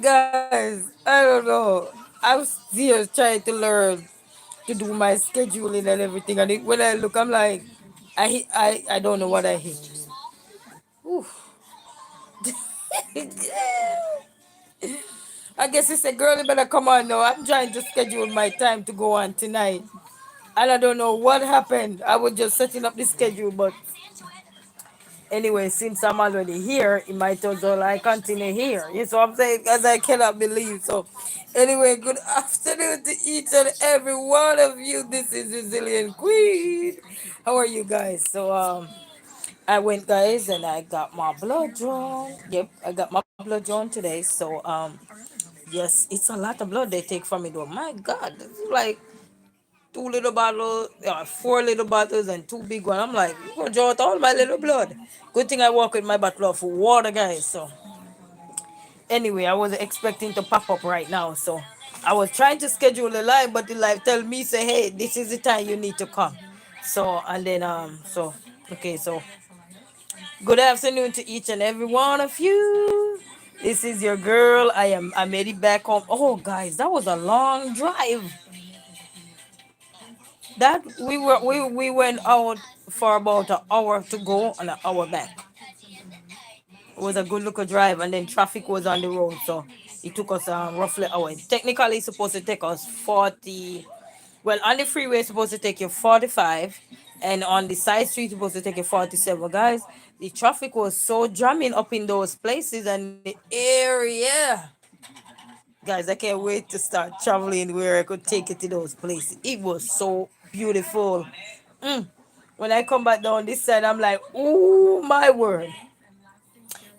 Guys, I don't know. I'm still trying to learn to do my scheduling and everything. And when I look, I'm like, I don't know what I hit. Oof. I guess it's a girl, you better come on now. I'm trying to schedule my time to go on tonight. And I don't know what happened. I was just setting up the schedule, but anyway, since I'm already here, it might as well I continue here. You know what I'm saying? Because I cannot believe. So, anyway, good afternoon to each and every one of you. This is Resilient Queen. How are you guys? So, I went, guys, and I got my blood drawn. Yep, I got my blood drawn today. So, yes, it's a lot of blood they take from me, though. My God, it's like two little bottles, 4 little bottles, and two big ones. I'm like, you gonna draw out all my little blood. Good thing I walk with my bottle of water, guys. So anyway, I wasn't expecting to pop up right now. So I was trying to schedule a live, but the live tell me say, hey, this is the time you need to come. So and then okay, so good afternoon to each and every one of you. This is your girl. I made it back home. Oh guys, that was a long drive. That we went out for about an hour to go and an hour back. It was a good look drive, and then traffic was on the road, so it took us roughly an hour. Technically, it's supposed to take us 40. Well, on the freeway, it's supposed to take you 45, and on the side street, it's supposed to take you 47. Guys, the traffic was so jamming up in those places and the area. Guys, I can't wait to start traveling where I could take it to those places. It was so beautiful. Mm. When I come back down this side, I'm like, oh my word.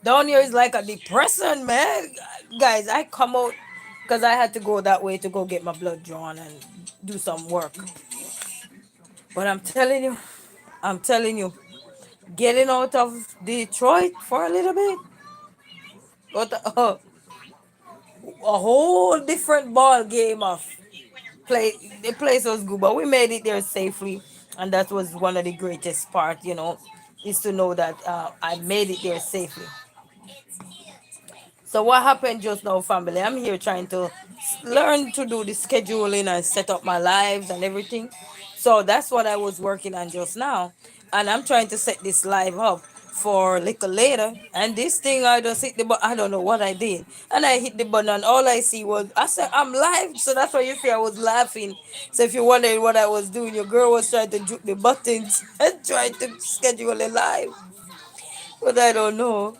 Down here is like a depression, man. Guys, I come out because I had to go that way to go get my blood drawn and do some work. But I'm telling you, getting out of Detroit for a little bit, what a whole different ball game of play. The place was good, but we made it there safely, and that was one of the greatest part. Is to know that I made it there safely. So what happened just now, family? I'm here trying to learn to do the scheduling and set up my lives and everything. So that's what I was working on just now, and I'm trying to set this live up for a little later. And this thing, I just hit the button. I don't know what I did, and I hit the button, and all I see was I said I'm live. So that's why you see I was laughing. So if you're wondering what I was doing, your girl was trying to juke the buttons and trying to schedule a live, but I don't know.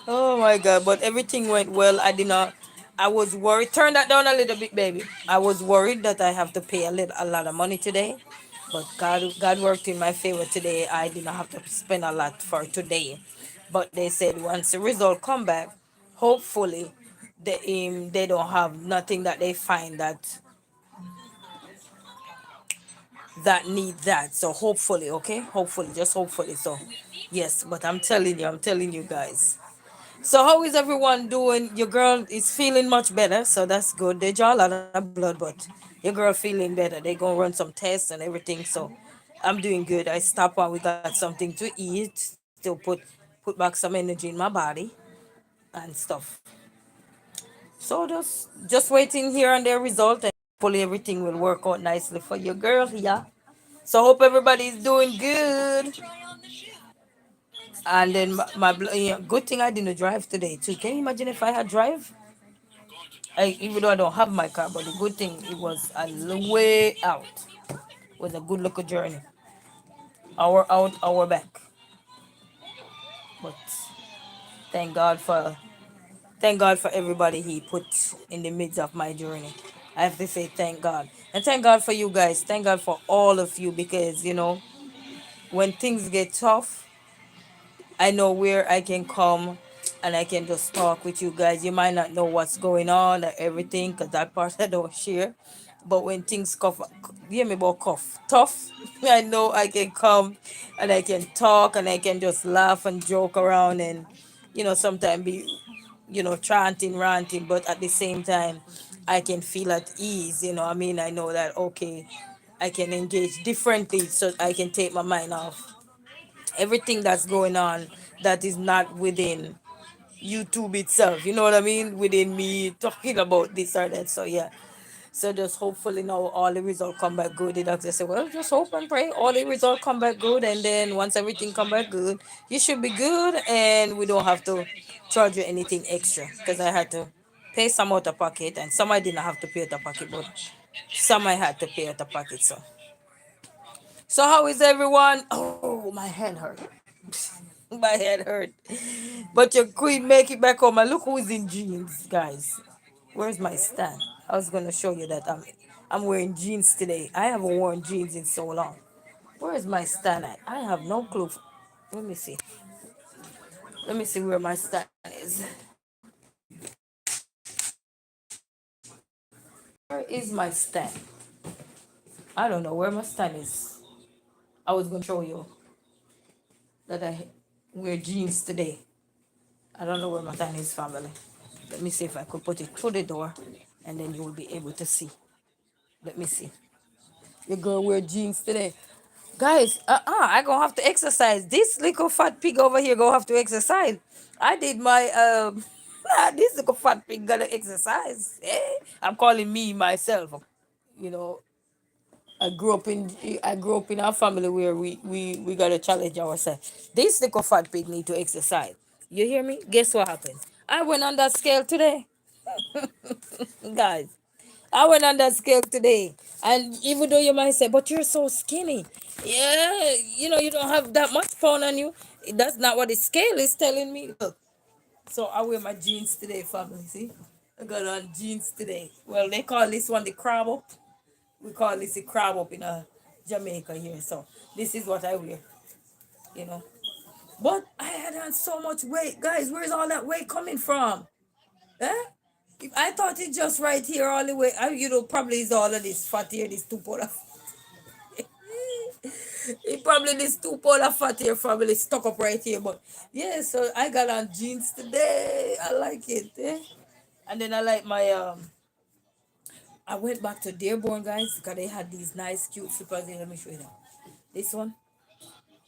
Oh my God! But everything went well. I did not. I was worried. Turn that down a little bit, baby. I was worried that I have to pay a lot of money today, but God worked in my favor today. I did not have to spend a lot for today. But they said once the result come back, hopefully, they don't have nothing that they find that need that. So hopefully, okay, hopefully, just hopefully. So yes, but I'm telling you guys. So how is everyone doing? Your girl is feeling much better, so that's good. They draw a lot of blood, but your girl feeling better. They gonna run some tests and everything. So I'm doing good. I stop and we got something to eat. Still put back some energy in my body and stuff. So just waiting here on their result, and hopefully everything will work out nicely for your girl. Yeah. So hope everybody's doing good. And then yeah, good thing I didn't drive today too. Can you imagine if I had drive? Even though I don't have my car, but the good thing it was a way out. It was a good local journey. Hour out, hour back. But thank God for thank God for everybody He put in the midst of my journey. I have to say thank God. And thank God for you guys. Thank God for all of you, because when things get tough, I know where I can come and I can just talk with you guys. You might not know what's going on or everything, because that part I don't share. But when things cough, hear me about cough, tough, I know I can come and I can talk and I can just laugh and joke around and, sometimes be, chanting, ranting, but at the same time, I can feel at ease. I know that, okay, I can engage differently so I can take my mind off everything that's going on that is not within YouTube itself. You know what I mean? Within me talking about this or that. So yeah. So just hopefully now all the results come back good. The doctor said, well, just hope and pray all the results come back good, and then once everything come back good, you should be good, and we don't have to charge you anything extra because I had to pay some out of pocket, and some I didn't have to pay out of pocket, but some I had to pay out of pocket. So how is everyone? Oh, my head hurt. My head hurt. But your queen make it back home. And look who's in jeans, guys. Where's my stand? I was gonna show you that I'm wearing jeans today. I haven't worn jeans in so long. Where is my stand at? I have no clue. Let me see. Let me see where my stand is. Where is my stand? I don't know where my stand is. I was gonna show you that I wear jeans today. I don't know where my stand is, family. Let me see if I could put it through the door, and then you will be able to see. Let me see. Your girl wear jeans today. Guys, I gonna have to exercise. This little fat pig over here gonna have to exercise. I did my this little fat pig gotta exercise. I'm calling me myself. You know, I grew up in a family where we gotta challenge ourselves. This little fat pig need to exercise. You hear me? Guess what happened? I went on that scale today, guys. I went on that scale today. And even though you might say, but you're so skinny. Yeah, you don't have that much pound on you. That's not what the scale is telling me. Look. So I wear my jeans today, family. See? I got on jeans today. Well, they call this one the crab up. We call this the crab up in Jamaica here. So this is what I wear, you know. But I had on so much weight. Guys, where's all that weight coming from? Eh? I thought it just right here all the way. Probably is all of this fat here, this two polar. It probably this two polar fat here probably stuck up right here. But yeah, so I got on jeans today. I like it. And then I like my I went back to Dearborn, guys, because they had these nice cute slippers here. Let me show you them. This one.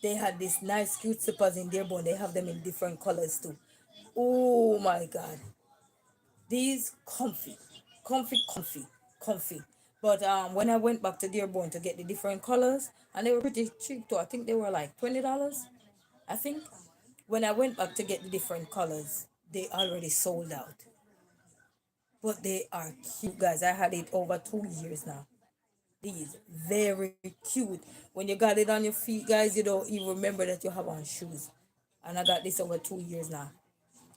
They had these nice cute slippers in Dearborn. They have them in different colors too. Oh my god. These comfy. But when I went back to Dearborn to get the different colors, and they were pretty cheap too. I think they were like $20. I think when I went back to get the different colors, they already sold out. But they are cute, guys. I had it over 2 years now. These very cute. When you got it on your feet, guys, you don't even remember that you have on shoes. And I got this over 2 years now.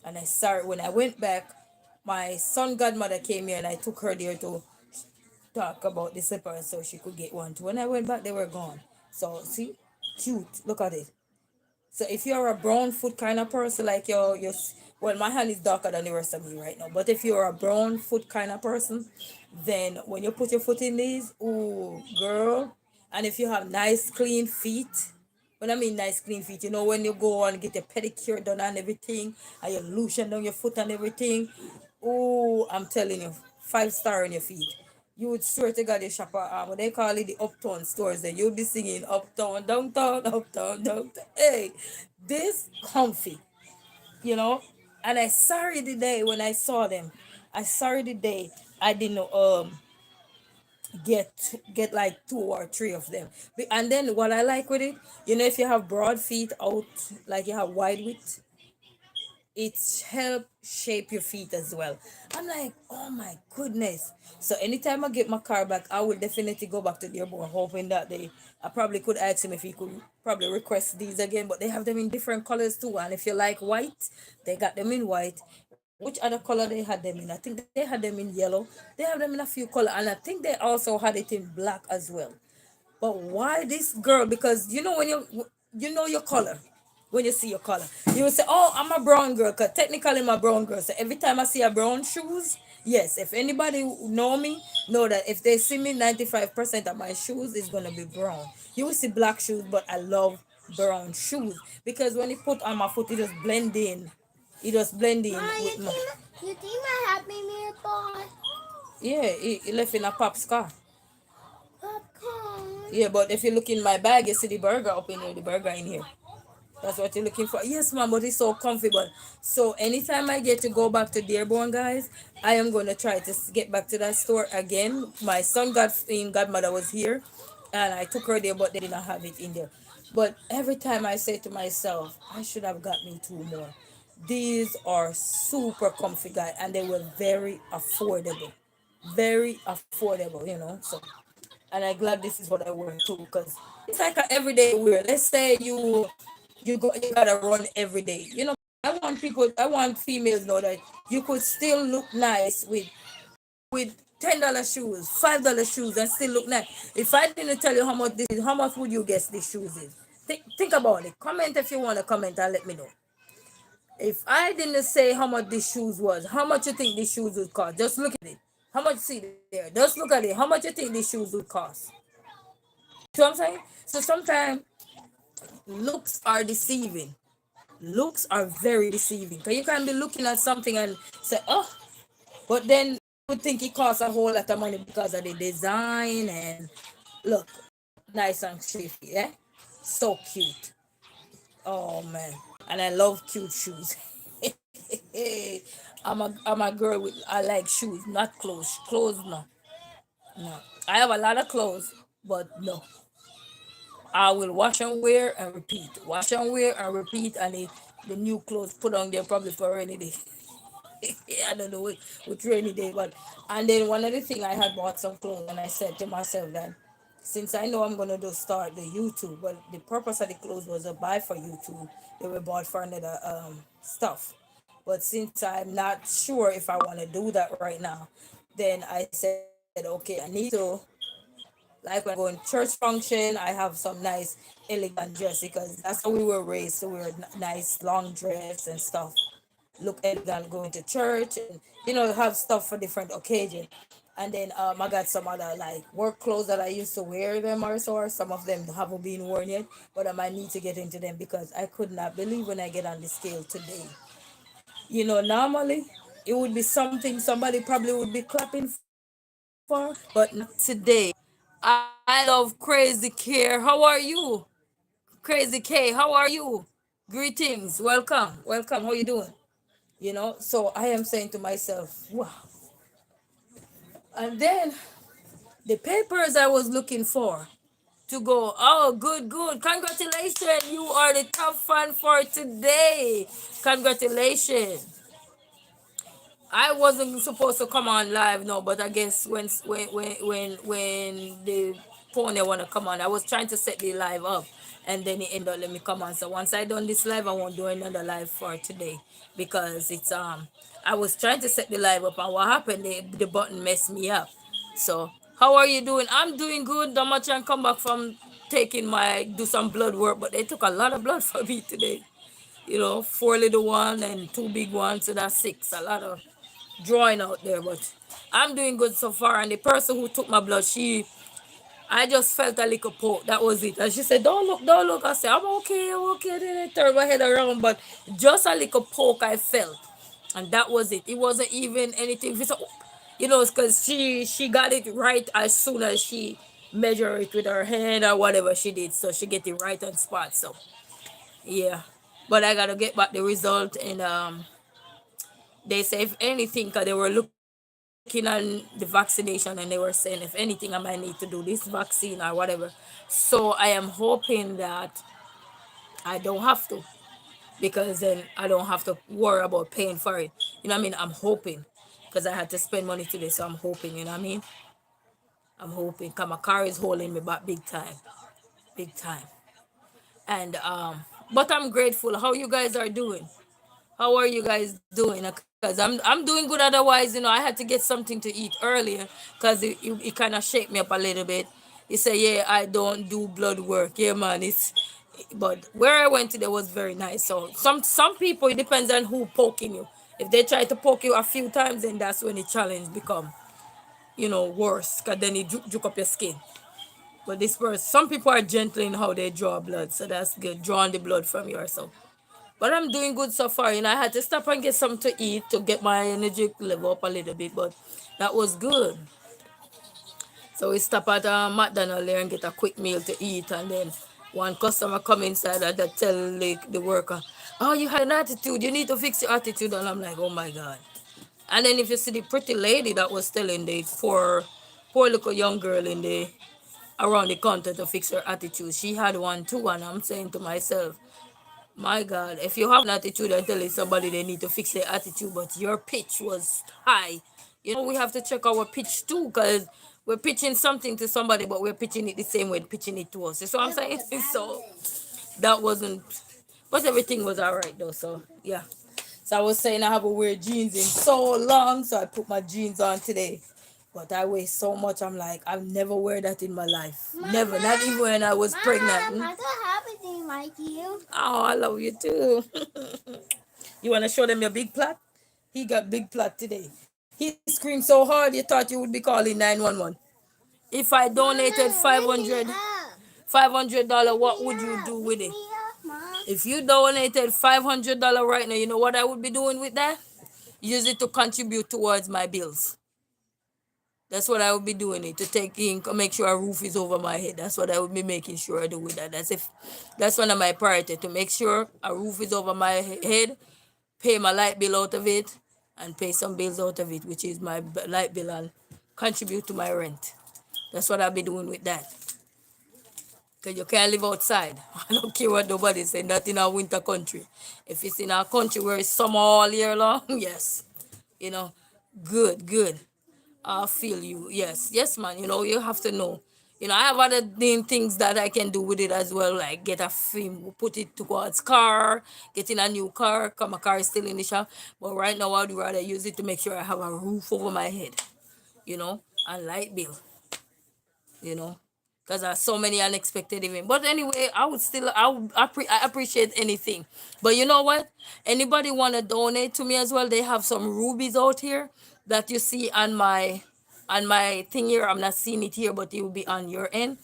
And I saw it when I went back. My son godmother came here and I took her there to talk about the slippers so she could get one too. When I went back, they were gone. So see, cute. Look at it. So if you're a brown foot kind of person, like well, my hand is darker than the rest of me right now. But if you're a brown foot kind of person, then when you put your foot in these, ooh, girl. And if you have nice clean feet, when I mean nice clean feet, when you go and get your pedicure done and everything, and you lotion down your foot and everything, ooh, I'm telling you, 5 star on your feet. You would swear to God, you shop at what they call it, the uptown stores. Then you'll be singing uptown, downtown, uptown, downtown. Hey, this comfy, you know. And I sorry the day when I saw them. I sorry the day I didn't get like two or three of them. And then what I like with it, if you have broad feet out, like you have wide width, it's help shape your feet as well. I'm like, oh my goodness. So anytime I get my car back, I will definitely go back to Dearborn, hoping that I probably could ask him if he could probably request these again. But they have them in different colors too. And if you like white, they got them in white. Which other color they had them in? I think they had them in yellow. They have them in a few colors, and I think they also had it in black as well. But why this girl? Because when you know your color, when you see your color, you will say, "Oh, I'm a brown girl." Cause technically, I'm a brown girl. So every time I see a brown shoes, yes. If anybody know me, know that if they see me, 95% of my shoes is gonna be brown. You will see black shoes, but I love brown shoes because when you put on my foot, it just blend in. It just blend in with my. You think my Happy Meal boy? Yeah, it left in a pop's car. Popcorn. Yeah, but if you look in my bag, you see the burger up in here, the burger in here. That's what you're looking for. Yes, ma'am, but it's so comfortable. So anytime I get to go back to Dearborn, guys, I am gonna try to get back to that store again. My son got in godmother was here, and I took her there, but they didn't have it in there. But every time I say to myself, I should have got me two more. These are super comfy, guys, and they were very affordable, very affordable. So and I'm glad this is what I wear too, because it's like a everyday wear. Let's say you gotta run every day. I want females know that you could still look nice with $10 shoes, $5 shoes, and still look nice. If I didn't tell you how much this is, how much would you guess these shoes is? Think about it. Comment if you want to comment and let me know. If I didn't say how much these shoes was, how much you think these shoes would cost? Just look at it. How much see there? Just look at it. How much you think these shoes would cost? See what I'm saying? So sometimes looks are deceiving. Looks are very deceiving. Because you can be looking at something and say, oh, but then you would think it costs a whole lot of money because of the design and look, nice and shapy, yeah? So cute. Oh man. And I love cute shoes. I'm a girl with I like shoes, not clothes. Clothes no. No. I have a lot of clothes, but no. I will wash and wear and repeat. Wash and wear and repeat, and the new clothes put on there probably for a rainy day. I don't know which rainy day, but and then one of the thing I had bought some clothes and I said to myself that since I know I'm gonna do start the YouTube, but the purpose of the clothes was a buy for YouTube. They were bought for another stuff. But since I'm not sure if I want to do that right now, then I said, okay, I need to like when I go in church function, I have some nice elegant dress because that's how we were raised. So we wear nice long dress and stuff, look elegant going to church, and have stuff for different occasion. And then I got some other like work clothes that I used to wear them also, or some of them haven't been worn yet, but I might need to get into them because I could not believe when I get on the scale today. Normally it would be something somebody probably would be clapping for, but not today. I love Crazy Care. How are you? Crazy K, how are you? Greetings, welcome. How you doing? So I am saying to myself, wow. And then the papers I was looking for to go, oh, good. Congratulations. You are the top fan for today. Congratulations. I wasn't supposed to come on live no, but I guess when the pony wanna come on, I was trying to set the live up, and then it ended up let me come on. So once I done this live, I won't do another live for today because it's I was trying to set the live up, and what happened? The button messed me up. So how are you doing? I'm doing good. Not much. I come back from taking my do some blood work, but they took a lot of blood for me today. Four little one and two big ones, so that's six. A lot of drawing out there, but I'm doing good so far. And the person who took my blood, I just felt a little poke. That was it. And she said, don't look. I said, I'm okay. Then I turned my head around, but just a little poke I felt. And that was it. It wasn't even anything. Because she got it right as soon as she measured it with her hand or whatever she did. So she get it right on spot. So, yeah. But I got to get back the result, and they say if anything, because they were looking on the vaccination and they were saying if anything I might need to do this vaccine or whatever. So I am hoping that I don't have to, because then I don't have to worry about paying for it. I'm hoping, because I had to spend money today, so I'm hoping. I'm hoping, because my car is holding me back big time, big time. And but I'm grateful. How you guys are doing? How are you guys doing? Because I'm doing good. Otherwise, I had to get something to eat earlier because it kind of shake me up a little bit. He said, yeah, I don't do blood work. Yeah, man. But where I went today was very nice. So some people, it depends on who poking you. If they try to poke you a few times, then that's when the challenge become, worse. Because then it juke up your skin. But this person, some people are gentle in how they draw blood. So that's good. Drawing the blood from you or so. But I'm doing good so far. I had to stop and get something to eat to get my energy level up a little bit, but that was good. So we stop at McDonald's there and get a quick meal to eat, and then One customer come inside and that tell like the worker, "Oh, you had an attitude. You need to fix your attitude." And I'm like, "Oh my god." And then if you see the pretty lady that was telling the poor little young girl in the around the counter to fix her attitude, she had one too. And I'm saying to myself, my God, if you have an attitude and telling somebody they need to fix their attitude, but your pitch was high, we have to check our pitch too, because we're pitching something to somebody, but we're pitching it the same way pitching it to us. You see what I'm saying? So that wasn't, but everything was all right though. So yeah. So I was saying I haven't wear jeans in so long, so I put my jeans on today. But I weigh so much, I'm like, I've never wear that in my life. Never, not even when I was pregnant. I don't have anything like you. Oh, I love you too. You want to show them your big plot? He got big plot today. He screamed so hard you thought you would be calling 911. If I donated Mama, wake me up. $500, what Wake would me you up. do with Wake it? me up, Mom. If you donated $500 right now, you know what I would be doing with that? Use it to contribute towards my bills. That's what I would be doing it to take in, make sure a roof is over my head. That's what I would be making sure I do with that. That's one of my priority, to make sure a roof is over my head, pay my light bill out of it, and pay some bills out of it, which is my light bill, and contribute to my rent. That's what I'll be doing with that. Because you can't live outside. I don't care what nobody say, not in our winter country. If it's in our country where it's summer all year long, yes. You know, good, good. I feel you. Yes, yes, man. You have to know. I have other things that I can do with it as well, like get a film, put it towards car, getting a new car, because my car is still in the shop. But right now, I'd rather use it to make sure I have a roof over my head, and light bill, you know, because there's so many unexpected events. But anyway, I appreciate anything. But you know what? Anybody want to donate to me as well? They have some rubies out here that you see on my thing here. I'm not seeing it here, but it will be on your end.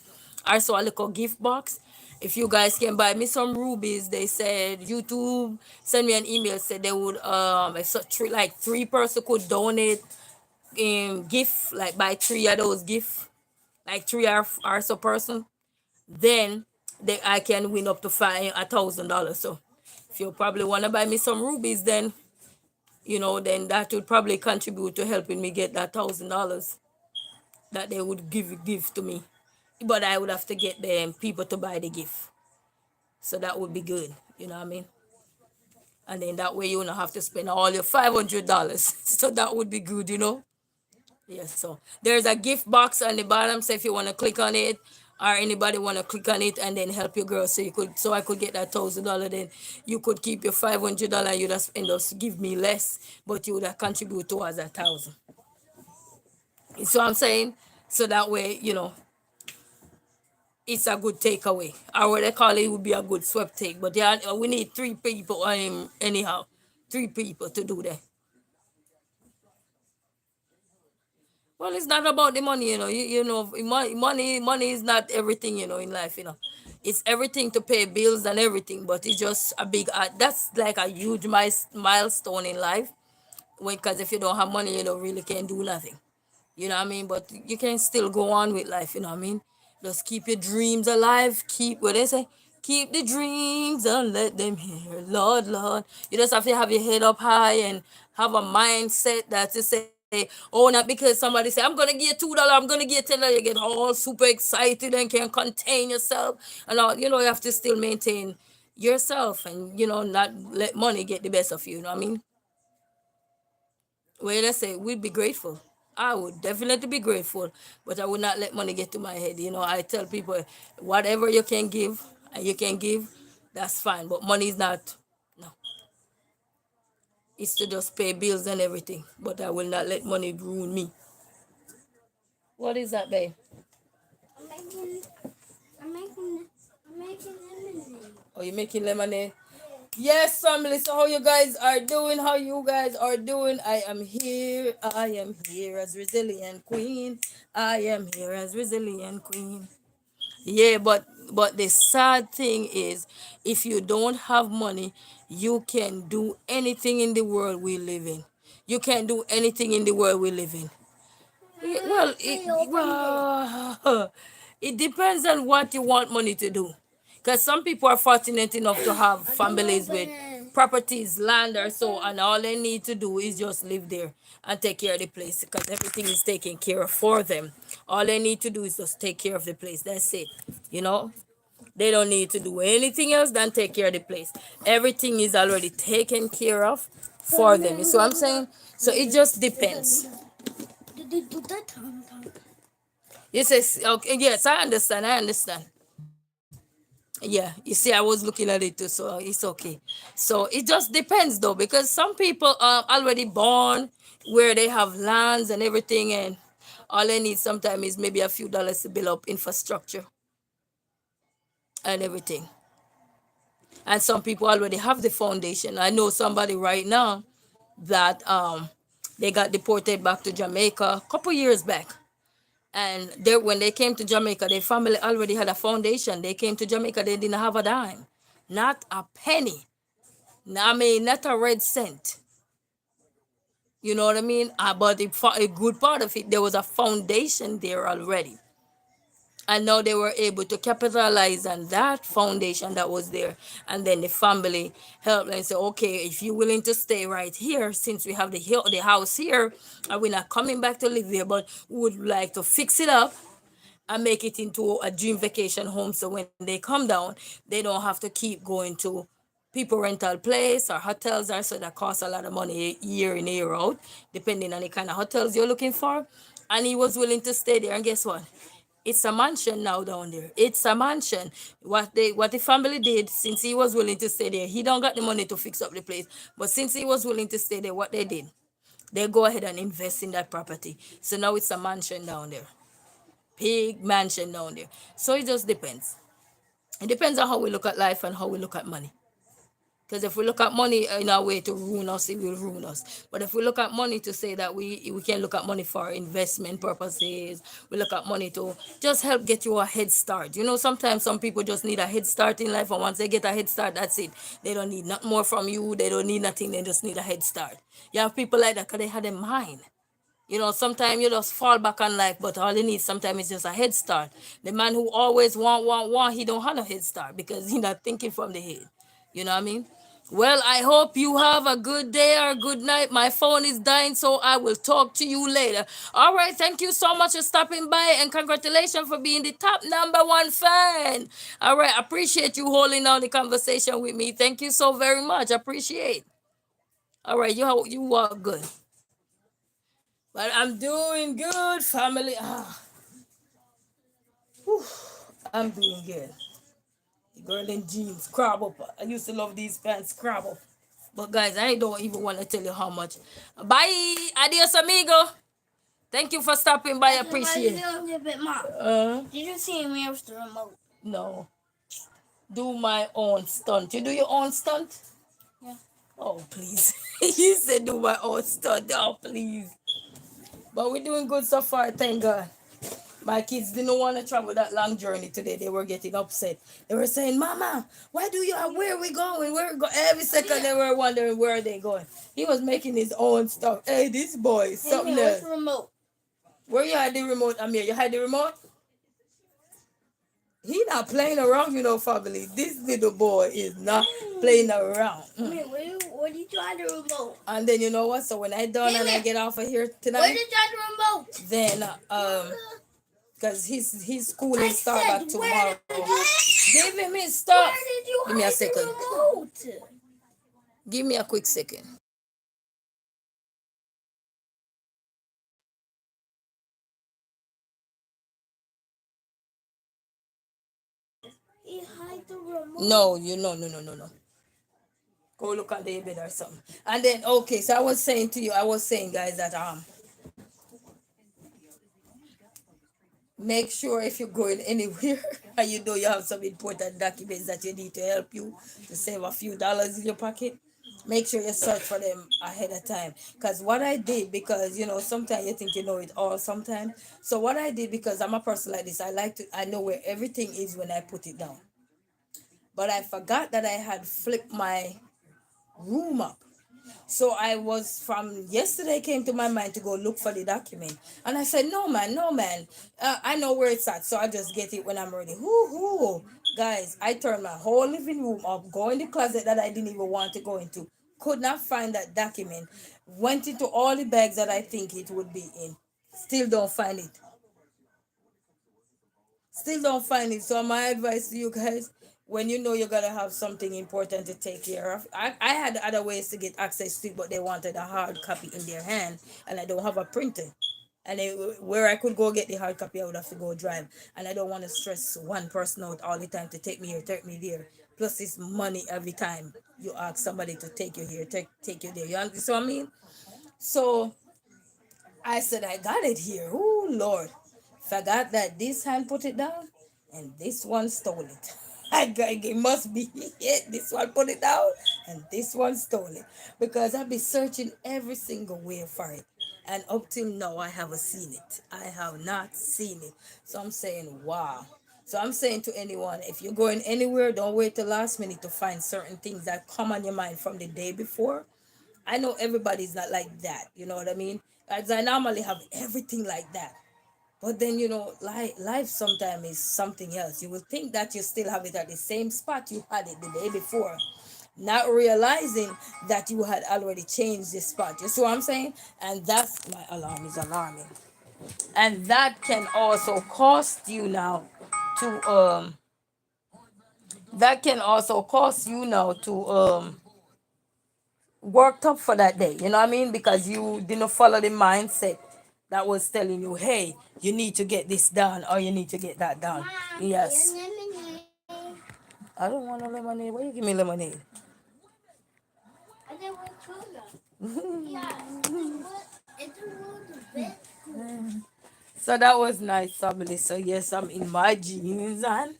I saw a little gift box. If you guys can buy me some rubies, they said YouTube send me an email, said they would if so, like three-person could donate gift, like buy three of those gift, like three are so person, then I can win up to $1,000. So if you probably want to buy me some rubies, then then that would probably contribute to helping me get that $1,000 that they would give to me. But I would have to get them people to buy the gift, so that would be good. You know what I mean? And then that way you don't have to spend all your $500. So that would be good. Yes, so there's a gift box on the bottom. So if you want to click on it, or anybody want to click on it and then help your girl, so I could get that $1,000, then you could keep your $500. You'd have end up give me less, but you would have contribute towards 1,000. So I'm saying, so that way it's a good takeaway, or what they call it would be a good swept take. But yeah, we need three people anyhow, three people to do that. Well, it's not about the money, money is not everything, in life, It's everything to pay bills and everything, but it's just a big, that's like a huge milestone in life. Because if you don't have money, you don't really can do nothing. You know what I mean? But you can still go on with life, you know what I mean? Just keep your dreams alive. Keep what they say. Keep the dreams and let them hear. Lord, Lord. You just have to have your head up high and have a mindset that to say, oh, not because somebody say, I'm gonna give you $2, I'm gonna give you $10, you get all super excited and can't contain yourself. And all, you have to still maintain yourself and not let money get the best of you, you know what I mean? Well, let's say we'd be grateful. I would definitely be grateful, but I would not let money get to my head. I tell people, whatever you can give and you can give, that's fine. But money is not, no. It's to just pay bills and everything. But I will not let money ruin me. What is that, babe? I'm making, I'm making lemonade. Oh, you're making lemonade? Yes, family. So how you guys are doing? How you guys are doing? I am here. I am here as resilient queen. I am here as resilient queen. Yeah, but the sad thing is, if you don't have money, you can do anything in the world we live in. You can do anything in the world we live in. Well, I opened it. it depends on what you want money to do. Because some people are fortunate enough to have families with properties, land or so, and all they need to do is just live there and take care of the place because everything is taken care of for them. All they need to do is just take care of the place. That's it. You know, they don't need to do anything else than take care of the place. Everything is already taken care of for them. You see what I'm saying? So it just depends. Did they do that? Yes, yes, okay, yes, I understand. I understand. Yeah, you see, I was looking at it too, so it's okay. So it just depends though, because some people already born where they have lands and everything, and all they need sometimes is maybe a few dollars to build up infrastructure and everything. And some people already have the foundation. I know somebody right now that they got deported back to Jamaica a couple years back. And they, when they came to Jamaica, their family already had a foundation. They came to Jamaica, they didn't have a dime, not a penny. I mean, not a red cent. You know what I mean? But a good part of it, there was a foundation there already. And now they were able to capitalize on that foundation that was there. And then the family helped and say, okay, if you're willing to stay right here, since we have the house here, and we're not coming back to live here, but we would like to fix it up and make it into a dream vacation home, so when they come down they don't have to keep going to people rental place or hotels, or so that costs a lot of money year in year out, depending on the kind of hotels you're looking for. And he was willing to stay there, and guess what, it's a mansion now down there. It's a mansion. What the family did, since he was willing to stay there, he don't got the money to fix up the place, but since he was willing to stay there, what they did, they go ahead and invest in that property. So now it's a mansion down there, big mansion down there. So it just depends. It depends on how we look at life and how we look at money. Because if we look at money in a way to ruin us, it will ruin us. But if we look at money to say that we can look at money for investment purposes, we look at money to just help get you a head start. You know, sometimes some people just need a head start in life, and once they get a head start, that's it. They don't need nothing more from you. They don't need nothing. They just need a head start. You have people like that because they had a mind. You know, sometimes you just fall back on life, but all you need sometimes is just a head start. The man who always want, he don't have a head start because he not thinking from the head. You know what I mean? Well, I hope you have a good day or good night. My phone is dying, so I will talk to you later. All right, thank you so much for stopping by, and congratulations for being the top #1 fan. All right, appreciate you holding on the conversation with me. Thank you so very much. Appreciate. All right, you are good. But I'm doing good, family. Whew, I'm doing good. The girl in jeans, crab up. I used to love these pants, crab up. But guys, I don't even want to tell you how much. Bye. Adios, amigo. Thank you for stopping by. Appreciate it. Did you see me with the remote? No. Do my own stunt. You do your own stunt? Yeah. Oh, please. You said do my own stunt. Oh, please. But we're doing good so far, thank God. My kids didn't want to travel that long journey today. They were getting upset. They were saying, Mama, why do you where are we going? Where are we going? Every second they were wondering where are they going. He was making his own stuff. Hey, this boy, something Where's else. the remote? Where you had the remote, Amir? You had the remote? He not playing around, you know, family. This little boy is not playing around. Where did you hide the remote? And then you know what? So when I done and I get off of here Where tonight, did you hide the remote? then because his school is start back tomorrow. Give him his stuff. Where did you Give me a hide second. the remote? Give me a quick second. He hide the remote. No. Go look at the bed or something. And then okay, so I was saying guys that make sure if you're going anywhere and you know you have some important documents that you need to help you to save a few dollars in your pocket, make sure you search for them ahead of time. Because what I did, because you know, sometimes you think you know it all sometimes. So what I did, because I'm a person like this, I know where everything is when I put it down. But I forgot that I had flipped my room up. So I was from yesterday came to my mind to go look for the document, and I said, no man, I know where it's at, so I just get it when I'm ready. Hoo hoo. Guys, I turned my whole living room up, go in the closet that I didn't even want to go into. Could not find that document. Went into all the bags that I think it would be in. Still don't find it. Still don't find it. So my advice to you guys, when you know you're gonna have something important to take care of, I had other ways to get access to it, but they wanted a hard copy in their hand, and I don't have a printer. And where I could go get the hard copy, I would have to go drive, and I don't want to stress one person out all the time to take me here, take me there. Plus, it's money every time you ask somebody to take you here, take you there. You understand what I mean? So I said, I got it here. Oh, Lord. Forgot that this hand put it down and this one stole it. I got, it must be it. This one put it down and this one stole it. Because I've been searching every single way for it. And up till now, I haven't seen it. I have not seen it. So I'm saying, wow. So I'm saying to anyone, if you're going anywhere, don't wait till last minute to find certain things that come on your mind from the day before. I know everybody's not like that, you know what I mean? As I normally have everything like that. But then, life sometimes is something else. You will think that you still have it at the same spot you had it the day before, not realizing that you had already changed the spot. You see what I'm saying? And that's my alarm is alarming. And that can also cost you now to that can also cost you now to worked up for that day. You know what I mean? Because you didn't follow the mindset that was telling you, hey, you need to get this done or you need to get that done. Yes. I don't want no lemonade. Why you give me lemonade? I don't want sugar. Yeah, it's a little bit cool. So that was nice, family. So yes, I'm in my jeans and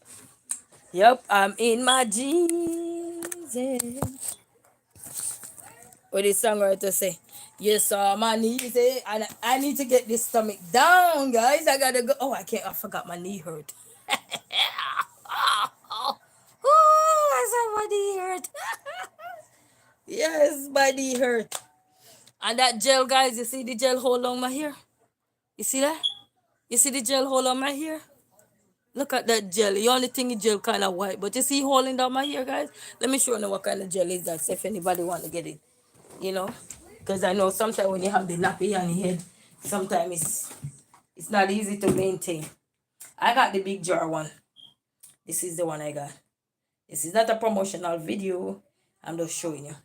yep, I'm in my jeans. What the songwriter say? Yes, my knees, and I need to get this stomach down, guys. I gotta go. Oh, I can't. I forgot my knee hurt. Oh, I said my knee hurt. Yes, my knee hurt. And that gel, guys. You see the gel hold on my hair? You see that? You see the gel hold on my hair? Look at that gel. The only thing is gel kind of white, but you see holding down my hair, guys. Let me show you what kind of gel is that. If anybody want to get it, you know, because I know sometimes when you have the nappy on your head, sometimes it's not easy to maintain. I got the big jar one. This is the one I got. This is not a promotional video. I'm just showing you.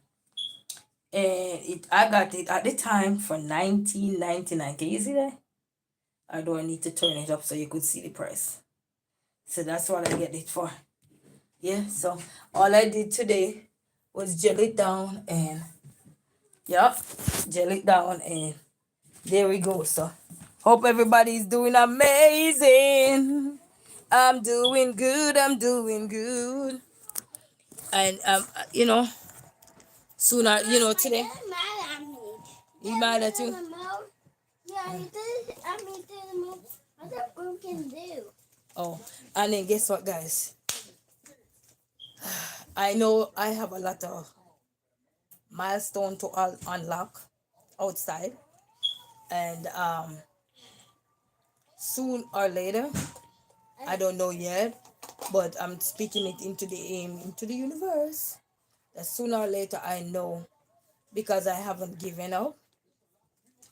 And I got it at the time for 19.99. Can you see that? I don't need to turn it up so you could see the price. So that's what I get it for. Yeah, so all I did today was gel it down and yep, gel it down and there we go. So hope everybody's doing amazing. I'm doing good. I'm doing good. And sooner, today. They're mad at me. You mad at you? Yeah, he did. I mean, didn't move. What that room can do? Oh, and then guess what, guys? I know I have a lot of milestone to unlock outside, and soon or later, I don't know yet, but I'm speaking it into the universe. That sooner or later I know, because I haven't given up.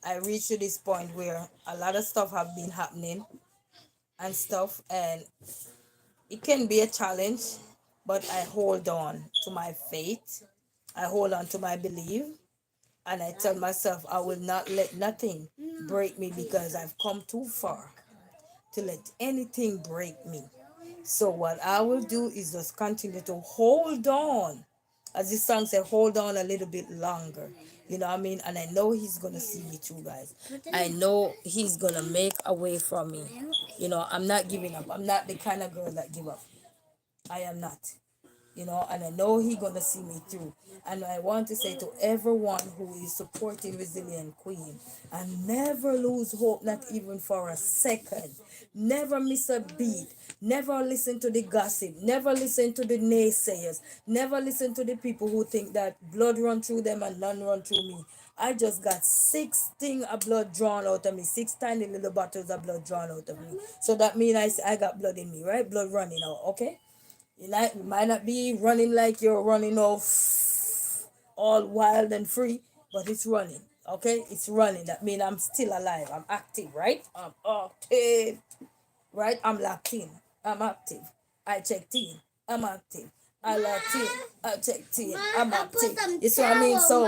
I reached to this point where a lot of stuff have been happening and stuff, and it can be a challenge, but I hold on to my faith. I hold on to my belief, and I tell myself I will not let nothing break me because I've come too far to let anything break me. So what I will do is just continue to hold on. As this song said, hold on a little bit longer. You know what I mean? And I know he's gonna see me through, guys. I know he's gonna make a way for me. I'm not giving up. I'm not the kind of girl that give up. I am not. And I know he gonna see me through. And I want to say to everyone who is supporting Resilient Queen, and never lose hope, not even for a second. Never miss a beat. Never listen to the gossip. Never listen to the naysayers. Never listen to the people who think that blood run through them and none run through me. I just got 6 things of blood drawn out of me. 6 tiny little bottles of blood drawn out of me. So that means I got blood in me, right? Blood running out, okay? You might not be running like you're running off all wild and free, but it's running. Okay, it's running. That means I'm still alive. I'm active, right? I'm active, right? I'm locked in. I'm active. I checked in. I'm active. I locked in. I checked in. I'm active. You see what I mean? So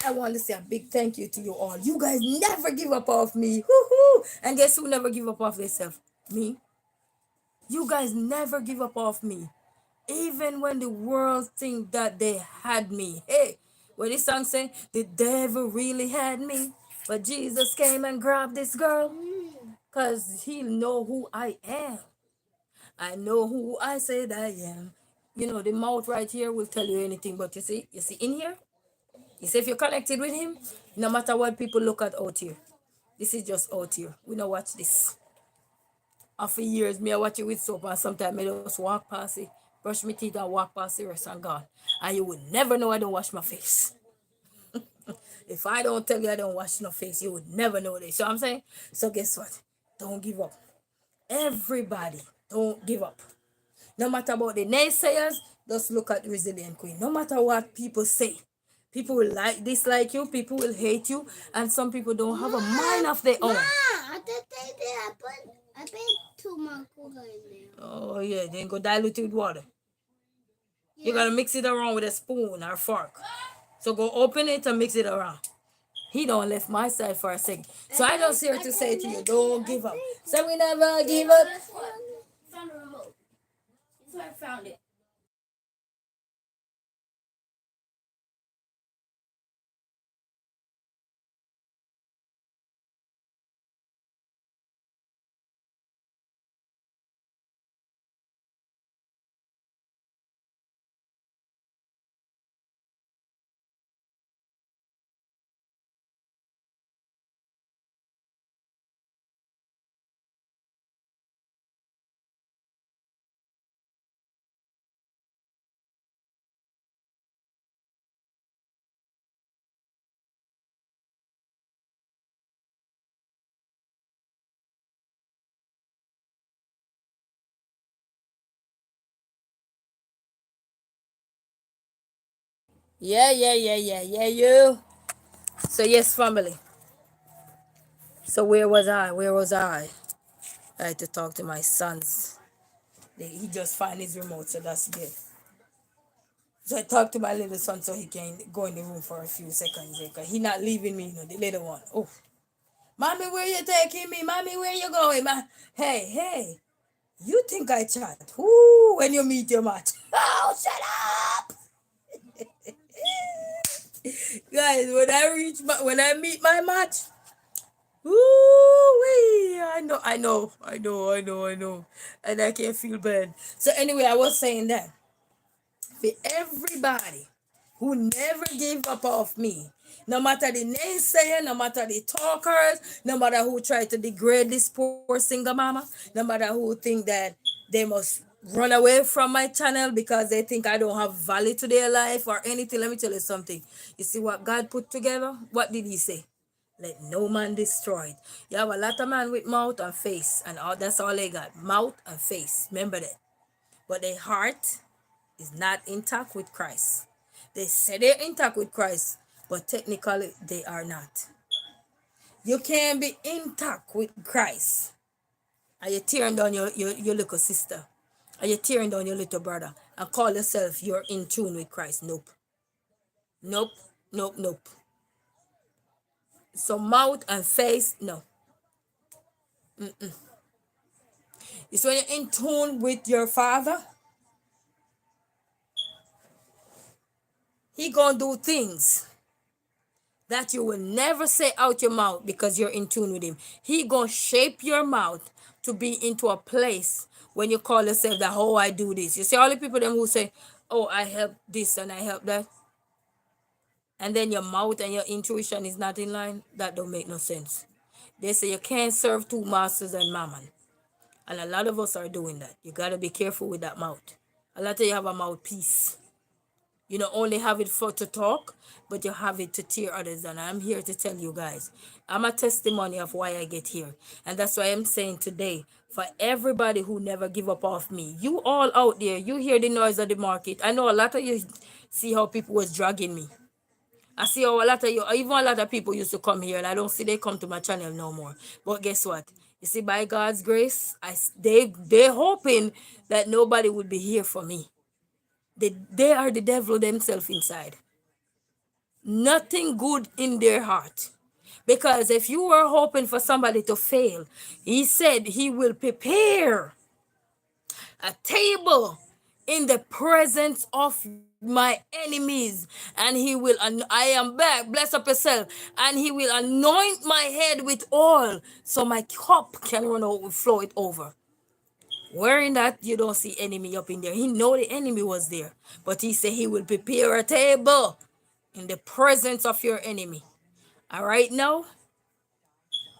I want to say a big thank you to you all. You guys never give up off me. Woohoo! And guess who never give up off themselves? Me. You guys never give up off me. Even when the world think that they had me. Hey, what this song say? The devil really had me. But Jesus came and grabbed this girl. Because he know who I am. I know who I said I am. You know, the mouth right here will tell you anything. But you see in here? You see if you're connected with him, no matter what people look at out here. This is just out here. We don't watch this. And for years, me I watch it with soap and sometimes I just walk past it, brush my teeth and walk past the rest and gone. And you would never know I don't wash my face. If I don't tell you I don't wash no face, you would never know this. So I'm saying? So guess what? Don't give up. Everybody, don't give up. No matter about the naysayers, just look at the resilient queen. No matter what people say. People will dislike you, people will hate you, and some people don't have a mind of their own. I did I put too much cocoa in there. Oh yeah, then go dilute it with water. You gotta mix it around with a spoon or fork. So go open it and mix it around. He don't left my side for a second. So I just here to say to you, don't give up. So we never give up. Found the remote. So I found it. Yeah, you. So yes, family. So where was I? Where was I? I had to talk to my sons. He just find his remote, so that's good. So I talked to my little son so he can go in the room for a few seconds because he not leaving me, the little one. Oh, mommy, where you taking me? Mommy, where you going? Hey, you think I chat? Ooh, when you meet your match. Oh, shut up! Guys, when I meet my match, ooh, I know. And I can't feel bad. So anyway, I was saying that for everybody who never gave up off me, no matter the naysayer, no matter the talkers, no matter who try to degrade this poor single mama, no matter who think that they must run away from my channel because they think I don't have value to their life or anything. Let me tell you something. You see what God put together? What did he say? Let no man destroy it. You have a lot of man with mouth and face, and that's all they got. Mouth and face. Remember that. But their heart is not intact with Christ. They say they're intact with Christ, but technically they are not. You can't be intact with Christ. Are you tearing down your little sister? Are you tearing down your little brother? And call yourself you're in tune with Christ? Nope. Nope. Nope. Nope. So mouth and face, no. It's when you're in tune with your father, he gonna do things that you will never say out your mouth because you're in tune with him. He gonna shape your mouth to be into a place when you call yourself that, oh, I do this. You see all the people them who say, oh, I help this and I help that, and then your mouth and your intuition is not in line. That don't make no sense. They say you can't serve two masters and mammon, and a lot of us are doing that. You gotta be careful with that mouth. A lot of you have a mouthpiece. You don't only have it for to talk, but you have it to tear others down. I'm here to tell you guys, I'm a testimony of why I get here. And that's why I'm saying today, for everybody who never give up off me, you all out there, you hear the noise of the market. I know a lot of you see how people was dragging me. I see how a lot of you, even a lot of people used to come here, and I don't see they come to my channel no more. But guess what? You see, by God's grace, they hoping that nobody would be here for me. They are the devil themselves inside. Nothing good in their heart. Because if you were hoping for somebody to fail, he said he will prepare a table in the presence of my enemies, and he will I am back, bless up yourself, and he will anoint my head with oil so my cup can run over, flow it over. Wearing that, you don't see enemy up in there. He know the enemy was there, but he said he will prepare a table in the presence of your enemy. All right, now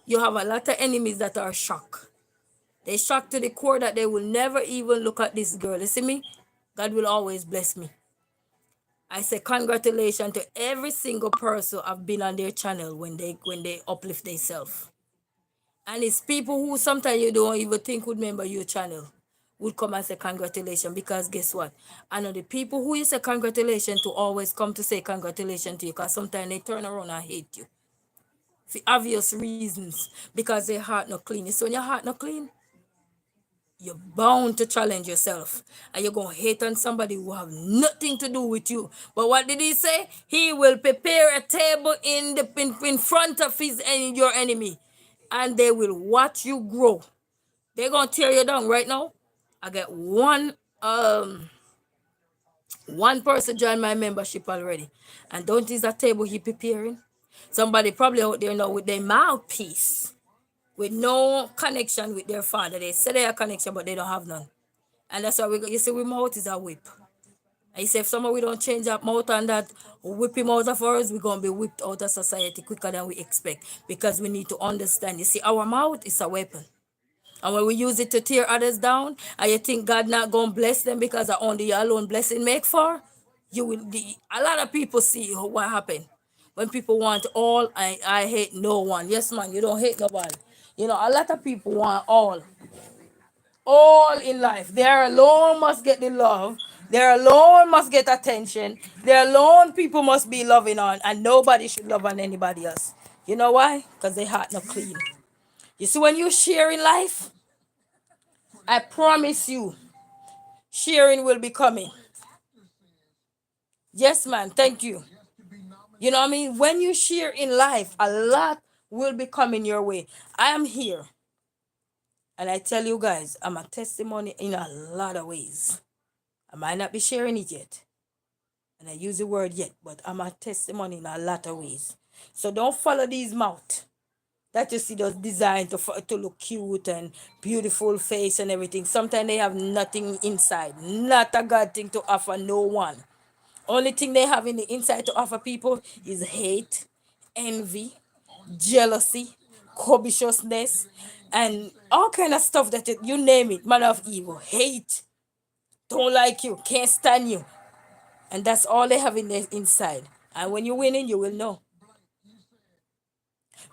you have a lot of enemies that are shocked. They shocked to the core that they will never even look at this girl. You see me? God will always bless me. I say congratulations to every single person I've been on their channel when they uplift themselves. And it's people who sometimes you don't even think would remember your channel would come and say congratulations, because guess what? I know the people who you say congratulations to always come to say congratulations to you, because sometimes they turn around and hate you. For obvious reasons. Because their heart not clean. So when your heart not clean, you're bound to challenge yourself. And you're going to hate on somebody who have nothing to do with you. But what did he say? He will prepare a table in front of your enemy. And they will watch you grow. They're going to tear you down right now. I get one person joined my membership already. And don't is that table he preparing? Somebody probably out there now with their mouthpiece, with no connection with their father. They say they have connection, but they don't have none. And that's why you see, we mouth is a whip. And you say if someone we don't change that mouth and that whip him out of us, we're gonna be whipped out of society quicker than we expect. Because we need to understand. You see, our mouth is a weapon. And when we use it to tear others down, and you think God not gonna bless them because only your alone blessing make for, you will. A lot of people see what happened when people want all. I hate no one. Yes, man, you don't hate nobody. You know, a lot of people want all in life. They alone must get the love. They alone must get attention. They alone people must be loving on, and nobody should love on anybody else. You know why? Because their heart not clean. You see, when you share in life, I promise you, sharing will be coming. Yes, man. Thank you. You know what I mean? When you share in life, a lot will be coming your way. I am here, and I tell you guys, I'm a testimony in a lot of ways. I might not be sharing it yet, and I use the word yet, but I'm a testimony in a lot of ways. So don't follow these mouth that you see those designed to look cute and beautiful face and everything. Sometimes they have nothing inside, not a God thing to offer no one. Only thing they have in the inside to offer people is hate, envy, jealousy, covetousness, and all kind of stuff that you name it, man of evil, hate, don't like you, can't stand you, and that's all they have in their inside. And when you're winning, you will know,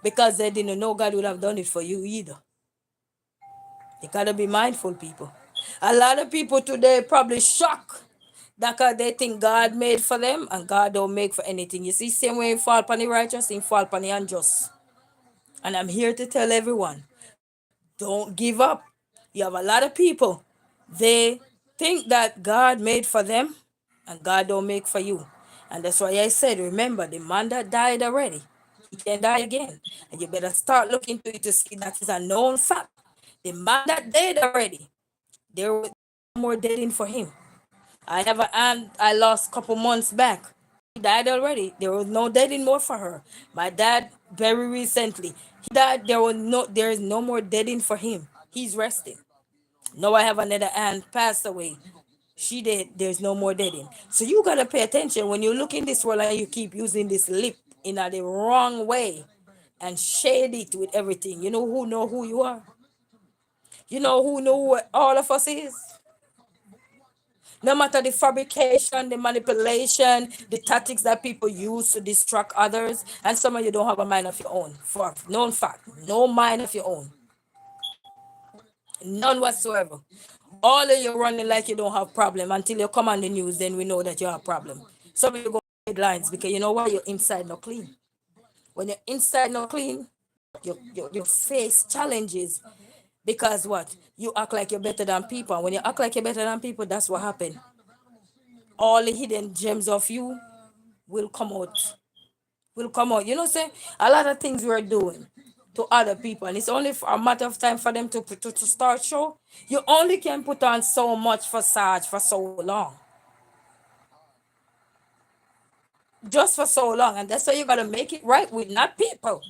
because they didn't know God would have done it for you either. You gotta be mindful, people. A lot of people today probably shocked that they think God made for them and God don't make for anything. You see, same way he fall upon the righteous, he fall upon the unjust. And I'm here to tell everyone, don't give up. You have a lot of people, they think that God made for them and God don't make for you. And that's why I said, remember, the man that died already, he can die again. And you better start looking into it to see that is a known fact. The man that died already, there was no more deading for him. I have an aunt I lost a couple months back. She died already. There was no deading more for her. My dad very recently. He died. There is no more deading for him. He's resting. Now I have another aunt passed away. She did. There's no more deading. So you gotta pay attention when you look in this world and you keep using this lip in the wrong way and shade it with everything. You know who you are. You know who all of us is. No matter the fabrication, the manipulation, the tactics that people use to distract others, and some of you don't have a mind of your own. For known fact, no mind of your own, none whatsoever. All of you running like you don't have problem until you come on the news, then we know that you have problem. Some of you go headlines because you know why you're inside not clean. When you're inside not clean, you face challenges because what? You act like you're better than people. And when you act like you're better than people, that's what happened. All the hidden gems of you will come out. Will come out. You know, say a lot of things we're doing to other people, and it's only for a matter of time for them to start show. You only can put on so much facade for so long. Just for so long. And that's why you gotta make it right with not people.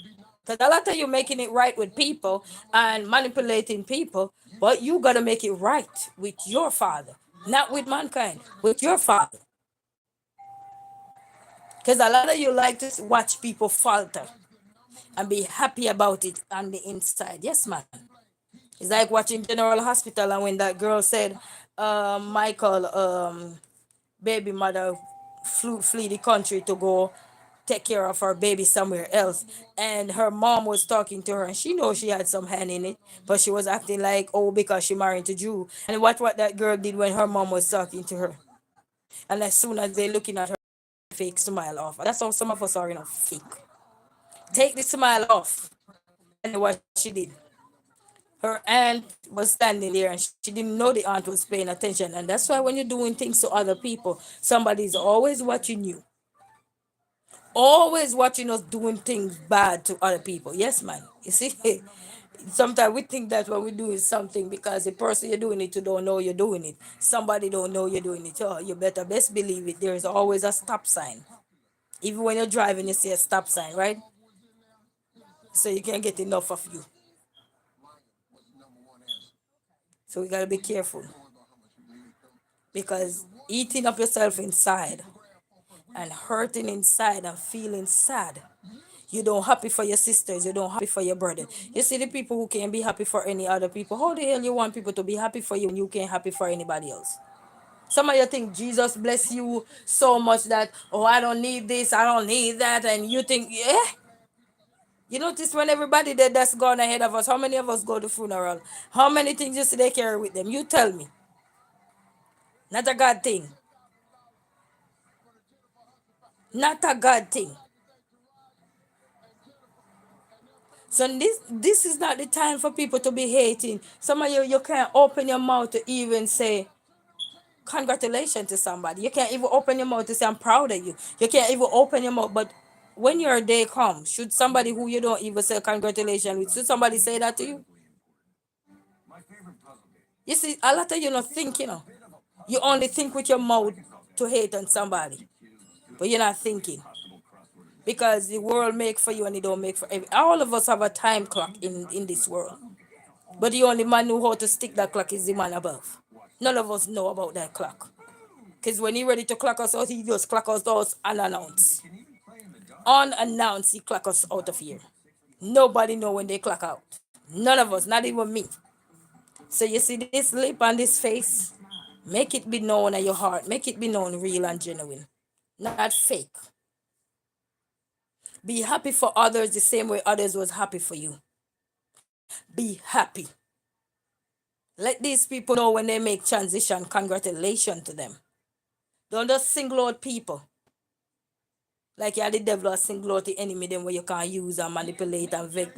Because a lot of you making it right with people and manipulating people, but you gotta make it right with your father, not with mankind, with your father. Because a lot of you like to watch people falter and be happy about it on the inside. Yes, man. It's like watching General Hospital and when that girl said, Michael, baby mother flee the country to go take care of her baby somewhere else, and her mom was talking to her and she knows she had some hand in it, but she was acting like, oh, because she married to Jew. And what that girl did when her mom was talking to her, and as soon as they looking at her, fake smile off. That's how some of us are, fake. Take the smile off. And what she did, her aunt was standing there and she didn't know the aunt was paying attention. And that's why when you're doing things to other people, somebody's always watching you, always watching us doing things bad to other people. Yes, man. You see, sometimes we think that when we're doing something, because the person you're doing it to don't know you're doing it. Somebody don't know you're doing it. Oh, you better best believe it. There is always a stop sign. Even when you're driving, you see a stop sign, right? So you can't get enough of you. So we gotta be careful because eating up yourself inside and hurting inside and feeling sad. You don't happy for your sisters, you don't happy for your brother. You see the people who can't be happy for any other people. How the hell you want people to be happy for you when you can't happy for anybody else? Some of you think Jesus bless you so much that, oh, I don't need this, I don't need that, and you think, yeah. You notice when everybody that's gone ahead of us, how many of us go to funeral? How many things you see they carry with them? You tell me. Not a God thing. Not a God thing. So this is not the time for people to be hating. Some of you can't open your mouth to even say congratulations to somebody. You can't even open your mouth to say I'm proud of you. You can't even open your mouth. But when your day comes, should somebody who you don't even say congratulations with, should somebody say that to you? You see, a lot of you not think, You only think with your mouth to hate on somebody. But you're not thinking. Because the world make for you and it don't make for every. All of us have a time clock in this world. But the only man who how to stick that clock is the man above. None of us know about that clock. Because when he ready to clock us out, he just clock us out unannounced. Unannounced, he clock us out of here. Nobody know when they clock out. None of us, not even me. So you see this lip and this face, make it be known at your heart. Make it be known real and genuine, not fake. Be happy for others the same way others was happy for you. Be happy. Let these people know when they make transition, congratulations to them. Don't just single out people. Like yeah, the devil will single out the enemy, then where you can use and manipulate and what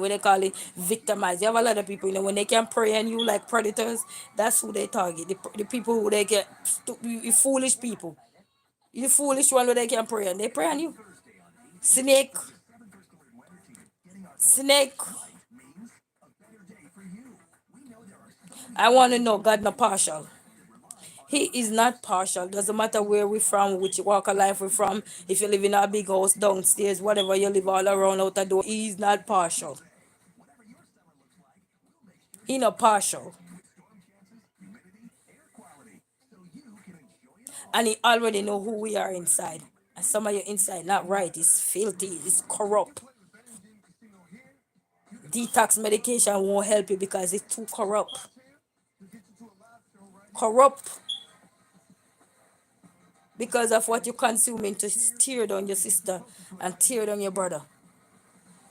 they call it, victimize. You have a lot of people, when they can prey on you like predators, that's who they target. The people who they get, the foolish people. The foolish one who they can prey on. They prey on you. Snake. Snake. I want to know God not partial. He is not partial. Doesn't matter where we're from, which walk of life we're from. If you live in a big house downstairs, whatever you live all around out the door, he is not partial. He not partial. And he already know who we are inside. And some of you inside not right. It's filthy. It's corrupt. Detox medication won't help you because it's too corrupt. Corrupt. because of what you're consuming to tear down your sister and tear down your brother.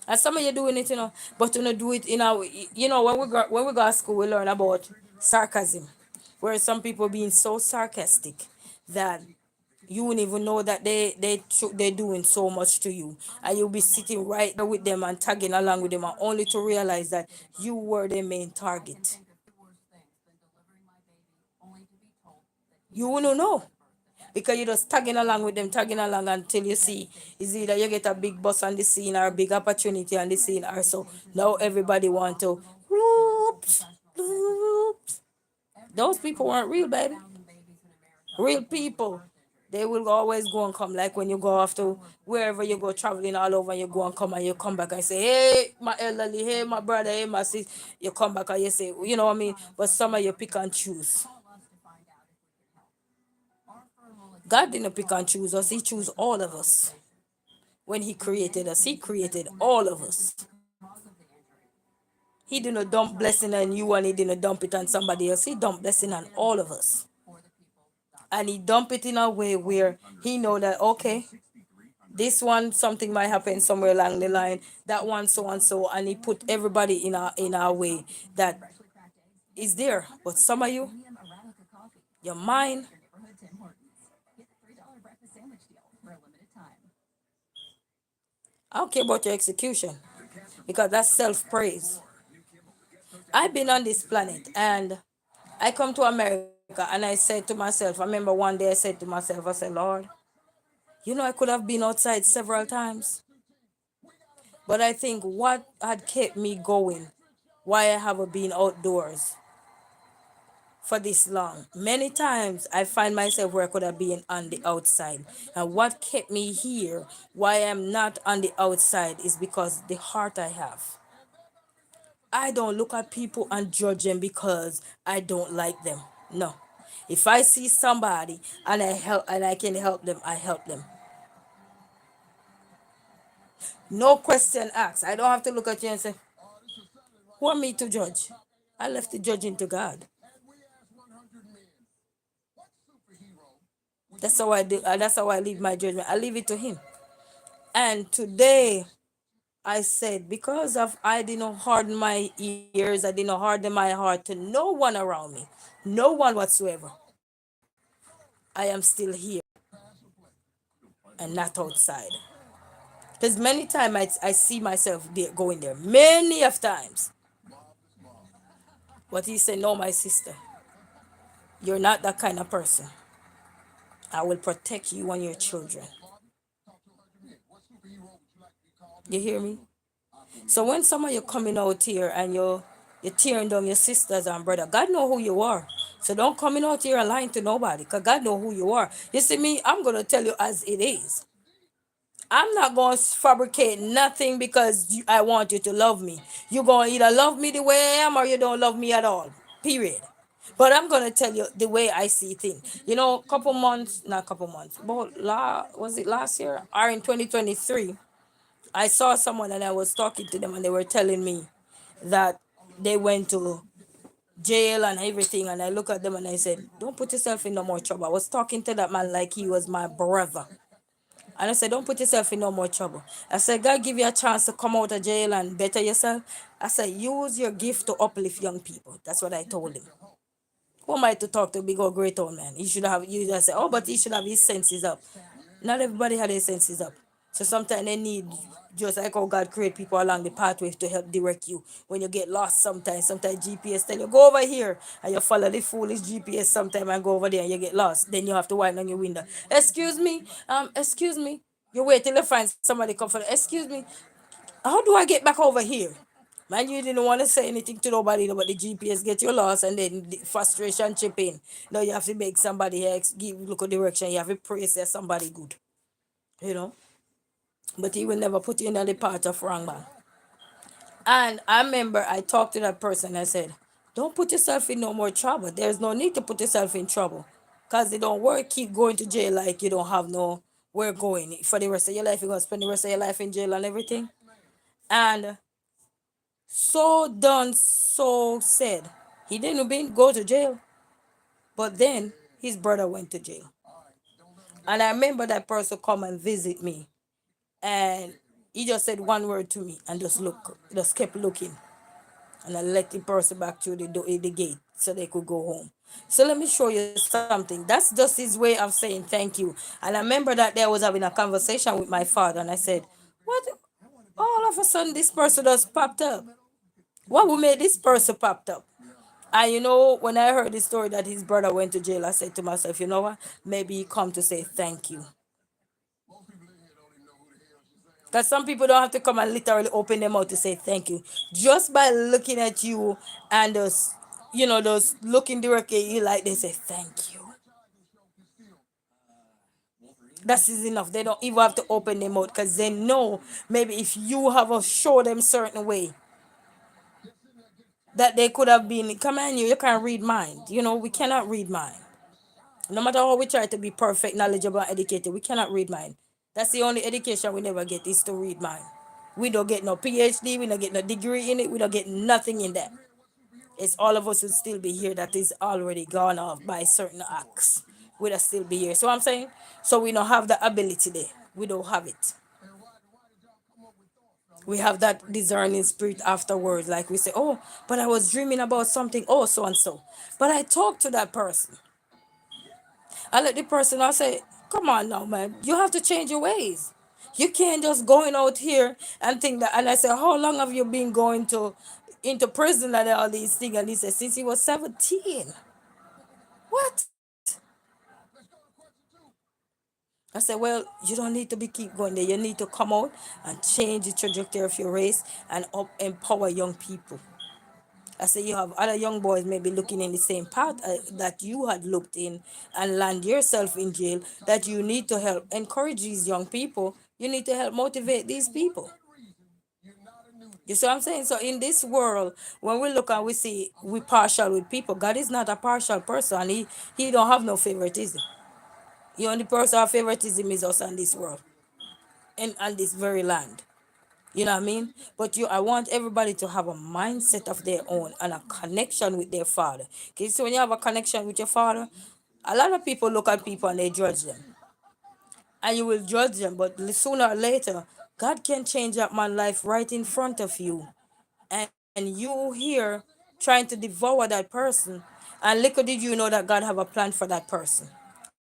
And some of you doing it, but you know, do it in a, when we go to school, we learn about sarcasm, where some people being so sarcastic that you wouldn't even know that they're doing so much to you, and you'll be sitting right there with them and tagging along with them, and only to realize that you were their main target. You wouldn't know because you're just tagging along with them, tagging along until you see is either you get a big bus on the scene or a big opportunity on the scene, or so now everybody want to whoops, whoops. Those people weren't real, baby. Real people, they will always go and come. Like when you go off to wherever you go traveling all over, you go and come, and you come back and say, hey, my elderly, hey, my brother, hey, my sis. You come back and you say, you know what I mean? But some of you pick and choose. God didn't pick and choose us, He chose all of us. When He created us, He created all of us. He didn't dump blessing on you and He didn't dump it on somebody else. He dumped blessing on all of us. And He dumped it in a way where He know that, okay, this one something might happen somewhere along the line, that one so and so, and He put everybody in a way that is there. But some of you, your mind, I don't care about your execution, because that's self-praise. I've been on this planet, and I come to America, and I said to myself, I remember one day I said to myself, I said, Lord, I could have been outside several times, but I think what had kept me going, why I haven't been outdoors for this long. Many times I find myself where I could have been on the outside. And what kept me here, why I'm not on the outside, is because the heart I have. I don't look at people and judge them because I don't like them. No. If I see somebody and I can help them, I help them. No question asked. I don't have to look at you and say, who am me to judge? I left the judging to God. That's how I do. That's how I leave my judgment. I leave it to Him. And today I said, because of I didn't harden my ears, I didn't harden my heart to no one around me, no one whatsoever. I am still here and not outside. Because many times I see myself there, going there, many of times. But He said, no, my sister, you're not that kind of person. I will protect you and your children. You hear me? So when some of you coming out here and you're tearing down your sisters and brother, God know who you are. So don't coming out here and lying to nobody, because God know who you are. You see me, I'm gonna tell you as it is. I'm not gonna fabricate nothing because I want you to love me. You're gonna either love me the way I am or you don't love me at all. Period. But I'm gonna tell you the way I see things. Couple months, not couple months, but was it last year or in 2023? I saw someone and I was talking to them and they were telling me that they went to jail and everything, and I look at them and I said, don't put yourself in no more trouble. I was talking to that man like he was my brother. And I said, don't put yourself in no more trouble. I said, God give you a chance to come out of jail and better yourself. I said, use your gift to uplift young people. That's what I told him. Who am I to talk to big old great old man? He should have, you just say, oh, but he should have his senses up. Not everybody had their senses up. So sometimes they need, just like how God create people along the pathway to help direct you. When you get lost sometimes GPS tell you, go over here. And you follow the foolish GPS sometime and go over there and you get lost. Then you have to wind on your window. Excuse me. You wait till you find somebody come for the, excuse me. How do I get back over here? Man, you didn't want to say anything to nobody, but the GPS get you lost, and then the frustration chip in. Now you have to make somebody else give look a direction. You have to pray say somebody good, you know. But He will never put you in the path of wrong man. And I remember I talked to that person. I said, "Don't put yourself in no more trouble. There's no need to put yourself in trouble, cause it don't work. Keep going to jail like you don't have no where going for the rest of your life. You're gonna spend the rest of your life in jail and everything." And so done, so said. He didn't even go to jail, but then his brother went to jail. And I remember that person come and visit me, and he just said one word to me and just kept looking. And I let the person back through the gate so they could go home. So let me show you something. That's just his way of saying thank you. And I remember that day I was having a conversation with my father, and I said, "What? All of a sudden, this person just popped up. What would make this person popped up?" And when I heard the story that his brother went to jail, I said to myself, you know what? Maybe he come to say thank you. Because some people don't have to come and literally open their mouth to say thank you. Just by looking at you and those looking directly at you like they say thank you. That is enough. They don't even have to open their mouth because they know maybe if you have a show them certain way that they could have been, come on, you can't read mind. We cannot read mind. No matter how we try to be perfect, knowledgeable, and educated, we cannot read mind. That's the only education we never get is to read mind. We don't get no PhD, we don't get no degree in it, we don't get nothing in that. It's all of us will still be here that is already gone off by certain acts. We'll still be here. So I'm saying, so we don't have the ability there. We don't have it. We have that discerning spirit afterwards. Like we say, oh, but I was dreaming about something, oh, so and so. But I talked to that person. I let the person, I say, come on now, man. You have to change your ways. You can't just going out here and think that. And I said, how long have you been going to into prison and all these things? And he said, since he was 17. What? I said, well, you don't need to be keep going there. You need to come out and change the trajectory of your race and empower young people. I say you have other young boys maybe looking in the same path that you had looked in and land yourself in jail, that you need to help encourage these young people. You need to help motivate these people. You see what I'm saying? So in this world, when we look and we see we partial with people, God is not a partial person. He don't have no favoritism. The only person of favoritism is us on this world and on this very land. You know what I mean? But I want everybody to have a mindset of their own and a connection with their father. Because when you have a connection with your father, a lot of people look at people and they judge them. And you will judge them, but sooner or later, God can change that man's life right in front of you. And you here trying to devour that person. And little did you know that God have a plan for that person.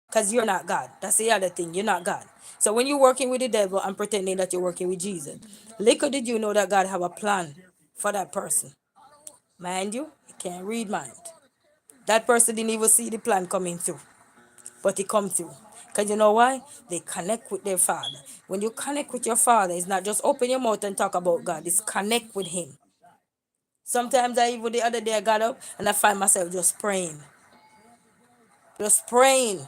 Because you're not God. That's the other thing. You're not God. So when you're working with the devil and pretending that you're working with Jesus, little did you know that God have a plan for that person. Mind you can't read mind. That person didn't even see the plan coming through. But it come through. Because you know why? They connect with their father. When you connect with your father, it's not just open your mouth and talk about God. It's connect with him. Sometimes even the other day I got up and I find myself just praying. Just praying.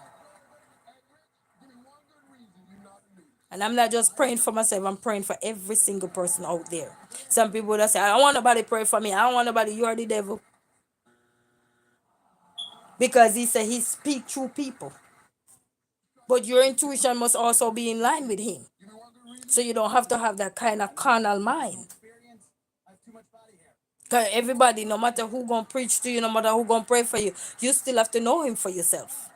And I'm not just praying for myself, I'm praying for every single person out there. Some people that say, I don't want nobody pray for me. I don't want nobody, you are the devil. Because he said he speak through people. But your intuition must also be in line with him. So you don't have to have that kind of carnal mind. Because everybody, no matter who gonna preach to you, no matter who gonna pray for you, you still have to know him for yourself.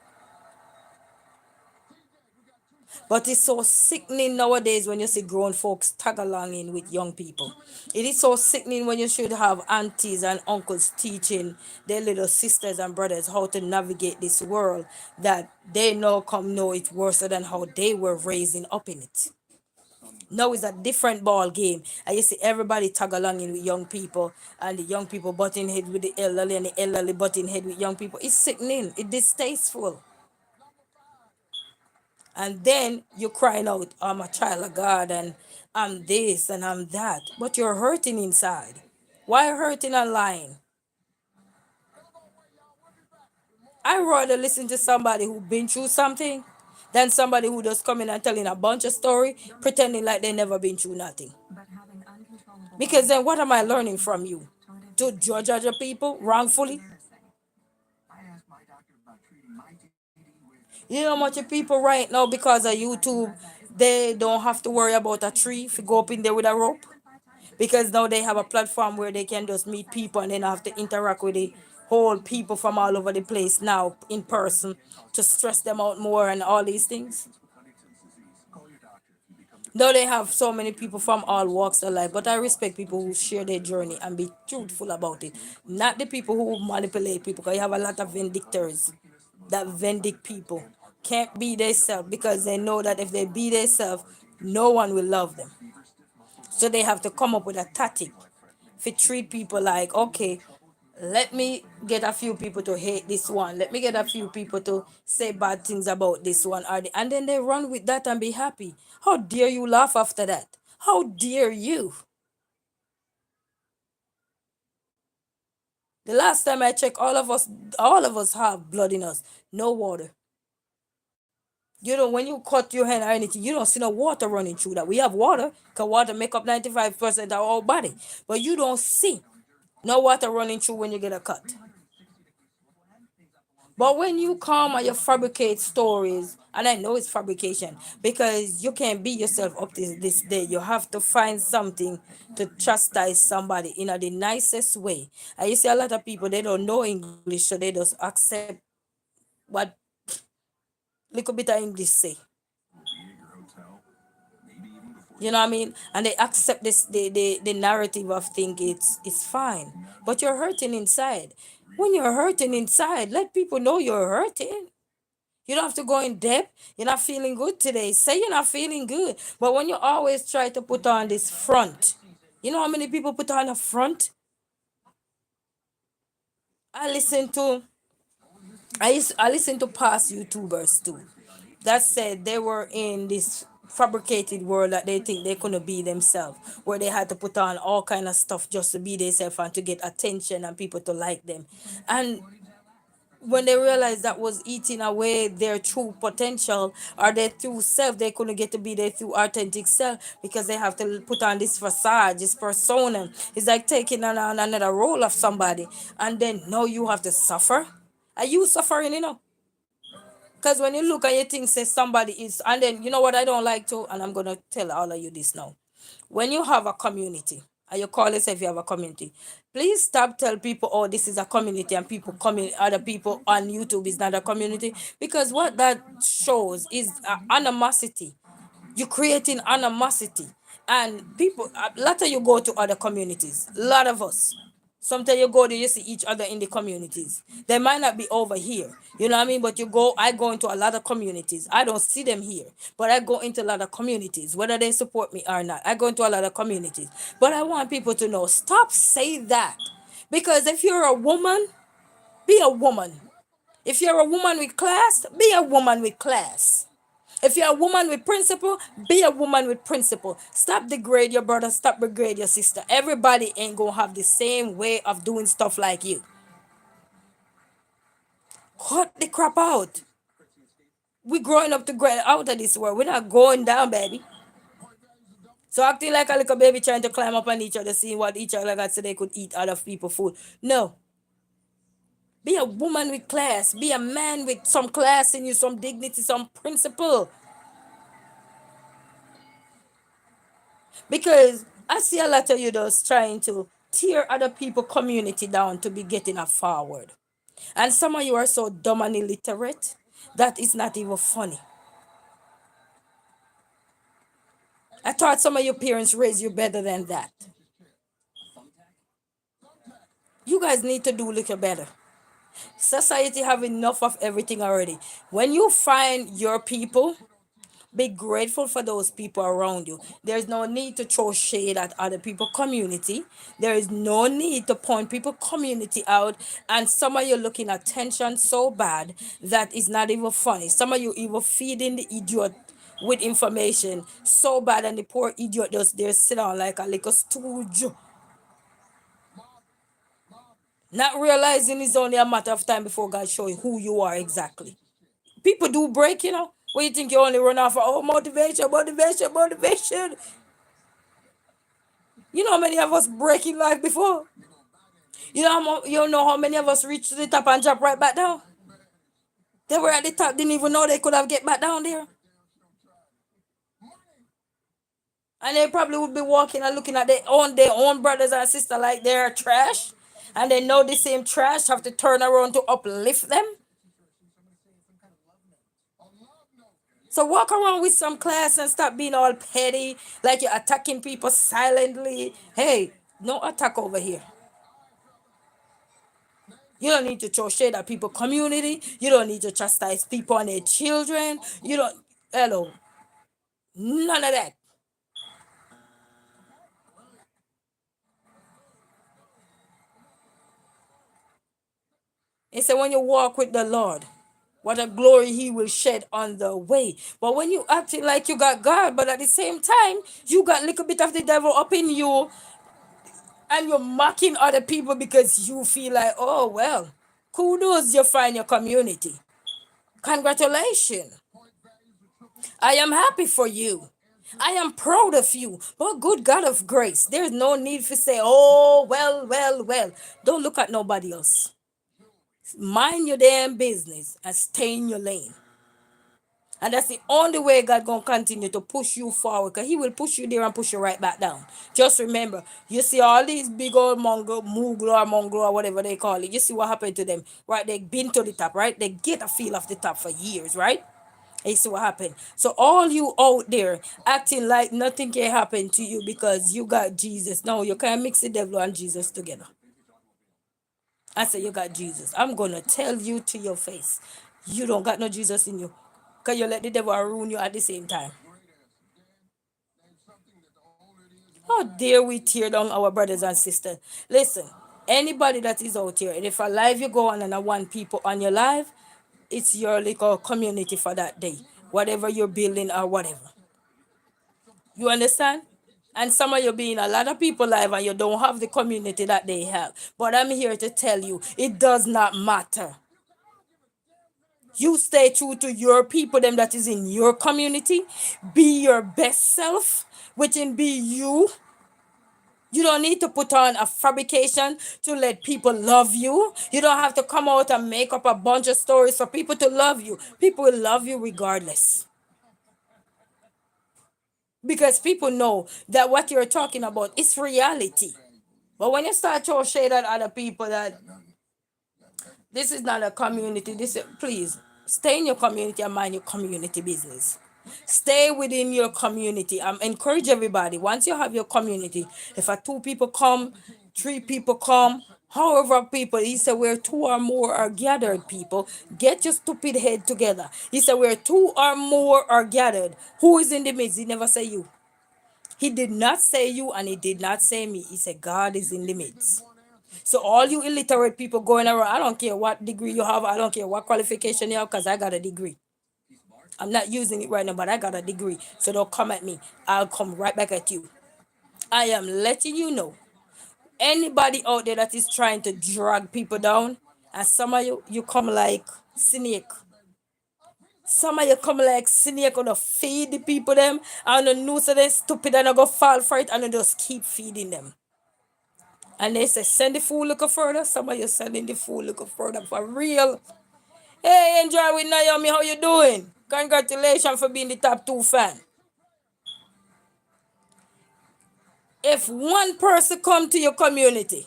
But it's so sickening nowadays when you see grown folks tag along in with young people. It is so sickening when you should have aunties and uncles teaching their little sisters and brothers how to navigate this world that they now come know it worse than how they were raising up in it. Now it's a different ball game. And you see everybody tag along in with young people and the young people butting head with the elderly and the elderly butting head with young people. It's sickening. It's distasteful. And then you're crying out, I'm a child of God and I'm this and I'm that. But you're hurting inside. Why hurting online? I rather listen to somebody who been through something than somebody who just coming and telling a bunch of story, pretending like they never been through nothing. Because then what am I learning from you? To judge other people wrongfully? You know how much of people right now because of YouTube, they don't have to worry about a tree if you go up in there with a rope? Because now they have a platform where they can just meet people and then have to interact with it hold people from all over the place now in person to stress them out more and all these things. Though they have so many people from all walks of life, but I respect people who share their journey and be truthful about it. Not the people who manipulate people, because you have a lot of vindictors that vindic people. Can't be themselves because they know that if they be themselves, no one will love them. So they have to come up with a tactic to treat people like, okay, let me get a few people to hate this one. Let me get a few people to say bad things about this one. And then they run with that and be happy. How dare you laugh after that? How dare you? The last time I checked, all of us have blood in us. No water. You know, when you cut your hand or anything, you don't see no water running through that. We have water, because water make up 95% of our body. But you don't see no water running through when you get a cut. But when you come and you fabricate stories, and I know it's fabrication, because you can't be yourself up to this day. You have to find something to chastise somebody in the nicest way. And you see a lot of people, they don't know English, so they just accept what little bit of English say. You know what I mean? And they accept this the narrative of think it's fine. But you're hurting inside. When you're hurting inside, let people know you're hurting. You don't have to go in depth. You're not feeling good today. Say you're not feeling good. But when you always try to put on this front, you know how many people put on a front? I listen to I listen to past YouTubers too that said they were in this fabricated world that they think they couldn't be themselves, where they had to put on all kind of stuff just to be themselves and to get attention and people to like them. And when they realized that was eating away their true potential or their true self, they couldn't get to be their true authentic self because they have to put on this facade, this persona. It's like taking on another role of somebody, and then now you have to suffer. Are you suffering, because when you look at your things, say somebody is, and then you know what I don't like to, and I'm gonna tell all of you this now. When you have a community, and you call yourself you have a community, please stop tell people, oh, this is a community, and people coming, other people on YouTube is not a community, because what that shows is animosity. You're creating animosity, and people. A lot of you go to other communities. A lot of us. Sometimes you go there, you see each other in the communities. They might not be over here, you know what I mean? But you go, I go into a lot of communities. I don't see them here, but I go into a lot of communities, whether they support me or not. I go into a lot of communities. But I want people to know, stop saying that. Because if you're a woman, be a woman. If you're a woman with class, be a woman with class. If you're a woman with principle, be a woman with principle. Stop degrade your brother, stop degrade your sister. Everybody ain't gonna have the same way of doing stuff like you. Cut the crap out. We growing up to grow out of this world. We're not going down, baby. So acting like a little baby trying to climb up on each other, seeing what each other got so they could eat other people's food. No. Be a woman with class. Be a man with some class in you, some dignity, some principle. Because I see a lot of you just trying to tear other people community down to be getting a forward. And some of you are so dumb and illiterate that it's not even funny. I thought some of your parents raised you better than that. You guys need to do a little better. Society have enough of everything already. When you find your people, be grateful for those people around you. There's no need to throw shade at other people community. There is no need to point people community out. And some of you looking at tension so bad that it's not even funny. Some of you even feeding the idiot with information so bad, and the poor idiot just there sit down like a little stooge, not realizing it's only a matter of time before God show you who you are exactly. People do break, When you think you only run off of, oh, motivation, motivation, motivation. You know how many of us break in life before? You know how many of us reach to the top and drop right back down? They were at the top, didn't even know they could have get back down there. And they probably would be walking and looking at their own brothers and sisters like they're trash. And they know the same trash have to turn around to uplift them. So walk around with some class and stop being all petty, like you're attacking people silently. Hey, no attack over here. You don't need to throw shade at people community. You don't need to chastise people and their children. You don't, hello, none of that. He said, when you walk with the Lord, what a glory he will shed on the way. But when you acting like you got God, but at the same time, you got a little bit of the devil up in you, and you're mocking other people because you feel like, oh, well, kudos, you find your community. Congratulations. I am happy for you. I am proud of you. Oh, good God of grace. There's no need to say, oh, well, well, well. Don't look at nobody else. Mind your damn business and stay in your lane. And that's the only way God gonna continue to push you forward. Cause He will push you there and push you right back down. Just remember, you see all these big old Mongol or whatever they call it. You see what happened to them, right? They been to the top, right? They get a feel of the top for years, right? And you see what happened. So all you out there acting like nothing can happen to you because you got Jesus. No, you can't mix the devil and Jesus together. I say you got Jesus. I'm gonna tell you to your face. You don't got no Jesus in you. Cause you let the devil ruin you at the same time. How dare we tear down our brothers and sisters? Listen, anybody that is out here, and if a live you go on and I want people on your live, it's your little community for that day. Whatever you're building or whatever. You understand? And some of you being a lot of people live and you don't have the community that they have. But I'm here to tell you, it does not matter. You stay true to your people, them that is in your community. Be your best self, which in be you. You don't need to put on a fabrication to let people love you. You don't have to come out and make up a bunch of stories for people to love you. People will love you regardless. Because people know that what you're talking about is reality. But when you start to shade at other people that this is not a community, this is, please stay in your community and mind your community business. Stay within your community. Encourage everybody. Once you have your community, if a two people come, three people come, however people, he said where two or more are gathered, people, get your stupid head together. He said where two or more are gathered, who is in the midst? He never say you. He did not say you and he did not say me. He said God is in the midst. So all you illiterate people going around, I don't care what degree you have, I don't care what qualification you have, because I got a degree. I'm not using it right now, but I got a degree. So don't come at me. I'll come right back at you. I am letting you know. Anybody out there that is trying to drag people down, and some of you come like snake. Some of you come like snake gonna feed the people them and the news of them stupid and I go fall for it and you just keep feeding them. And they say send the food look further. Some of you sending the food look further for real. Hey, enjoy with Naomi, how you doing? Congratulations for being the top 2 fan. If one person come to your community,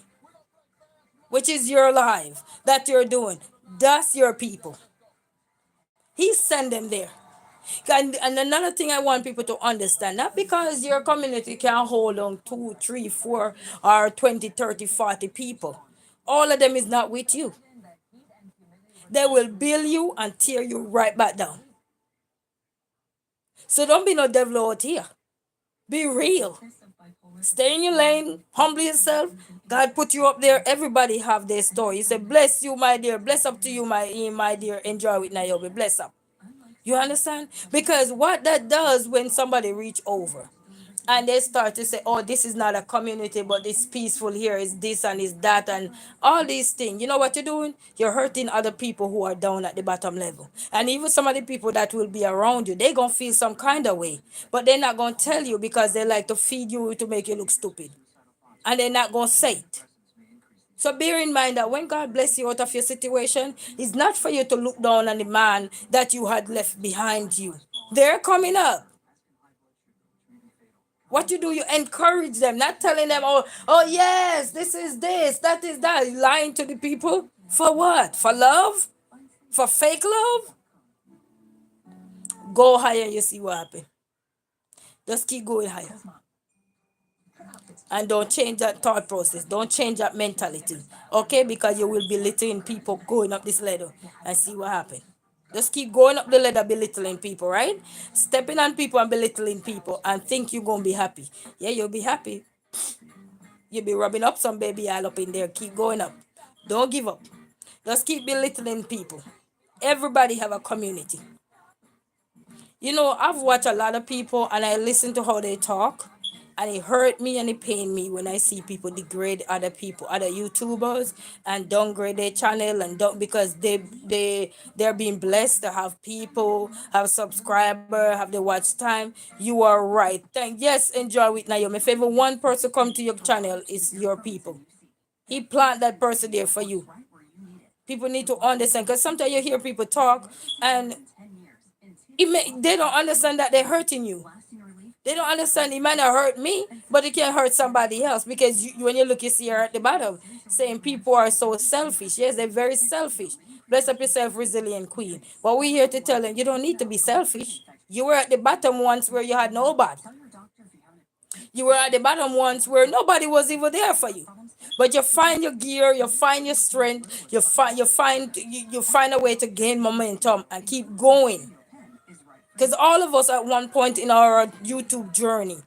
which is your life that you're doing, that's your people. He send them there. And another thing I want people to understand, not because your community can hold on 2, 3, 4, or 20, 30, 40 people. All of them is not with you. They will build you and tear you right back down. So don't be no devil out here. Be real. Stay in your lane, humble yourself. God put you up there. Everybody have their story. He said, bless you, my dear. Bless up to you, my dear. Enjoy with Naomi. Bless up. You understand? Because what that does when somebody reach over and they start to say, oh, this is not a community, but it's peaceful here, is this and is that, and all these things. You know what you're doing? You're hurting other people who are down at the bottom level. And even some of the people that will be around you, they're going to feel some kind of way. But they're not going to tell you because they like to feed you to make you look stupid. And they're not going to say it. So bear in mind that when God bless you out of your situation, it's not for you to look down on the man that you had left behind you. They're coming up. What you do, you encourage them, not telling them, oh yes, this is this, that is that. Lying to the people for what? For love? For fake love? Go higher, you see what happen. Just keep going higher. And don't change that thought process. Don't change that mentality. Okay? Because you will be belittling people going up this ladder and see what happens. Just keep going up the ladder belittling people, right? Stepping on people and belittling people and think you're gonna be happy. Yeah, you'll be happy. You'll be rubbing up some baby oil up in there. Keep going up. Don't give up. Just keep belittling people. Everybody have a community. You know, I've watched a lot of people and I listen to how they talk, and it hurt me and it pain me when I see people degrade other people, other YouTubers, and downgrade their channel and don't, because they're being blessed to have people, have subscriber, have the watch time. You are right. Thank yes, enjoy with Naomi. If ever one person come to your channel, it's your people. He plant that person there for you. People need to understand, because sometimes you hear people talk and they don't understand that they're hurting you. They don't understand it might not hurt me, but it can hurt somebody else, because when you look, you see her at the bottom saying people are so selfish. Yes, they're very selfish. Bless up yourself, resilient queen. But we're here to tell them you don't need to be selfish. You were at the bottom once where you had nobody. You were at the bottom once where nobody was even there for you. But you find your gear, you find your strength, you find a way to gain momentum and keep going. Because all of us at one point in our YouTube journey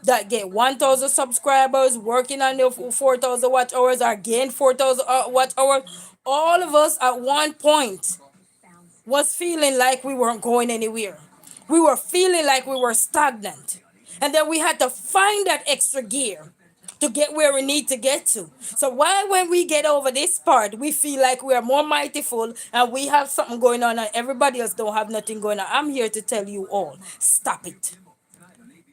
that get 1,000 subscribers, working on the 4,000 watch hours, or gain 4,000 watch hours, all of us at one point was feeling like we weren't going anywhere. We were feeling like we were stagnant. And then we had to find that extra gear to get where we need to get to. So why when we get over this part, we feel like we are more mightyful and we have something going on and everybody else don't have nothing going on. I'm here to tell you all, stop it.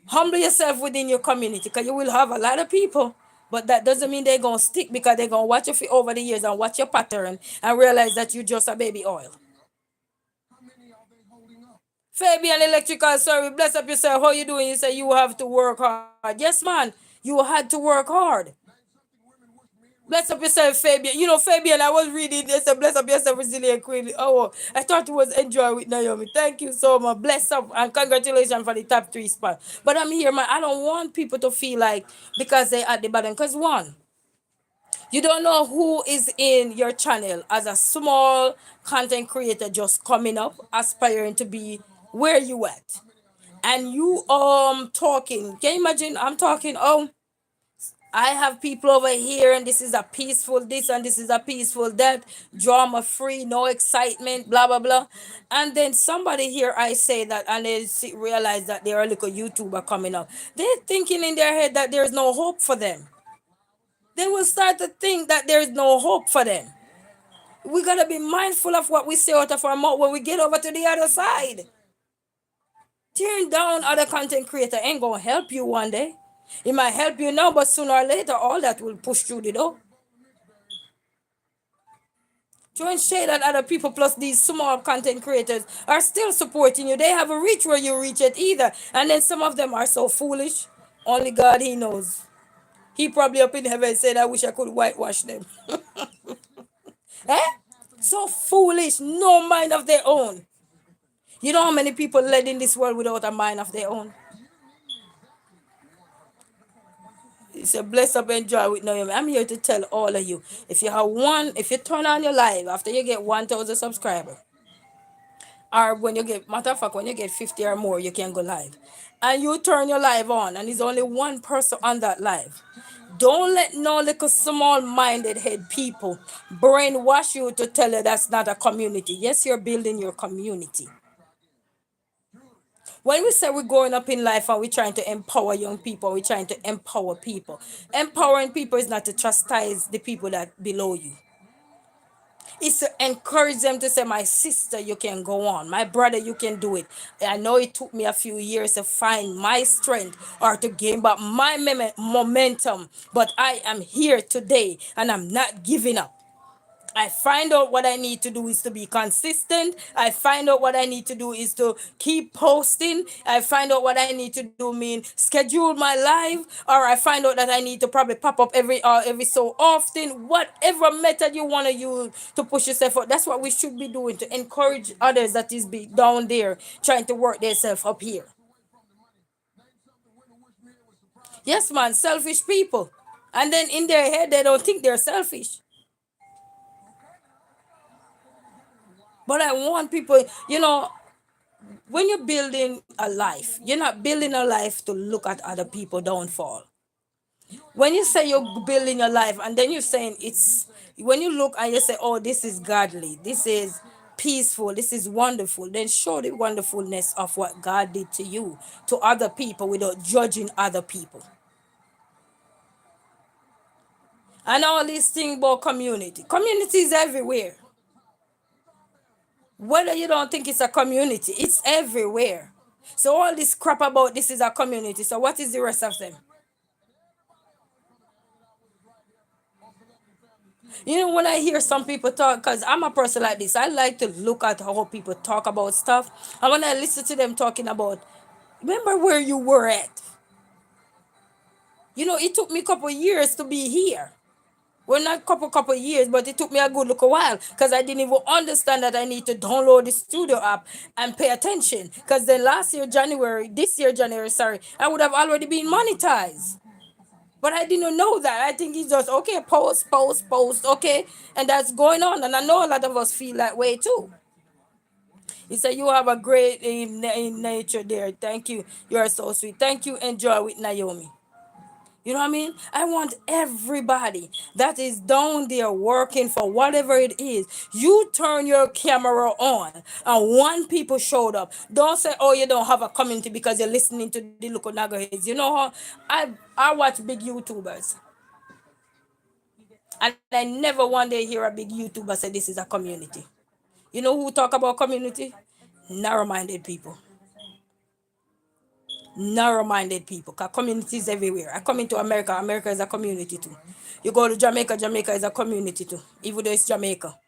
Humble yourself within your community, because you will have a lot of people. But that doesn't mean they're going to stick, because they're going to watch you for over the years and watch your pattern and realize that you're just a baby oil. Fabian Electrical, sorry, bless up yourself. How you doing? You say you have to work hard. Yes, man, you had to work hard. Bless up yourself, Fabian. You know, Fabian, I was reading this. Bless up yourself, resilient queen. Oh, I thought it was enjoy with Naomi. Thank you so much. Bless up and congratulations for the top 3 spot. But I'm here, man. I don't want people to feel like because they're at the bottom. Because one, you don't know who is in your channel as a small content creator just coming up, aspiring to be where you at. And you talking. Can you imagine I'm talking, I have people over here, and this is a peaceful this, and this is a peaceful that, drama free, no excitement, blah blah blah. And then somebody here, I say that, and they realize that they're a little YouTuber coming up. They're thinking in their head that there's no hope for them. They will start to think that there's no hope for them. We gotta be mindful of what we say out of our mouth when we get over to the other side. Tearing down other content creator ain't gonna help you one day. It might help you now, but sooner or later, all that will push through the door. Throwing shade at other people, plus these small content creators are still supporting you. They haven't reached where you reach it either. And then some of them are so foolish. Only God, He knows. He probably up in heaven said, I wish I could whitewash them. Eh? So foolish, no mind of their own. You know how many people led in this world without a mind of their own? It's a bless up and joy with Naomi. I'm here to tell all of you. If you turn on your live after you get 1,000 subscribers, or when you get, matter of fact, when you get 50 or more, you can go live. And you turn your live on, and there's only one person on that live. Don't let no little small minded head people brainwash you to tell you that's not a community. Yes, you're building your community. When we say we're growing up in life and we're trying to empower young people, we're trying to empower people. Empowering people is not to chastise the people that below you. It's to encourage them to say, my sister, you can go on. My brother, you can do it. I know it took me a few years to find my strength or to gain back my momentum, but I am here today and I'm not giving up. I find out what I need to do is to be consistent. I find out what I need to do is to keep posting. I find out what I need to do mean schedule my life, or I find out that I need to probably pop up every so often. Whatever method you want to use to push yourself out, that's what we should be doing to encourage others that is be down there trying to work themselves up here. Yes, man, selfish people. And then in their head they don't think they're selfish. But I want people, when you're building a life, you're not building a life to look at other people downfall. When you say you're building your life and then you're saying it's, when you look and you say, oh, this is godly, this is peaceful, this is wonderful, then show the wonderfulness of what God did to you to other people without judging other people. And all these things about community is everywhere. Whether you don't think it's a community, it's everywhere. So all this crap about this is a community. So what is the rest of them? When I hear some people talk, because I'm a person like this, I like to look at how people talk about stuff. And when I listen to them talking about, remember where you were at. It took me a couple years to be here. Well, not couple years, but it took me a good look a while because I didn't even understand that I need to download the studio app and pay attention. Because then this year January, sorry, I would have already been monetized. But I didn't know that. I think it's just okay, post, okay, and that's going on. And I know a lot of us feel that way too. He said, "You have a great in nature there. Thank you. You are so sweet. Thank you. Enjoy with Naomi." You know what I mean? I want everybody that is down there working for whatever it is. You turn your camera on and one people showed up. Don't say, oh, you don't have a community because you're listening to the local naggaheads. You know how I watch big YouTubers. And I never one day hear a big YouTuber say this is a community. You know who talk about community? Narrow-minded people. Narrow-minded people, because communities everywhere. I come into America, America is a community too. You go to Jamaica, Jamaica is a community too, even though it's Jamaica.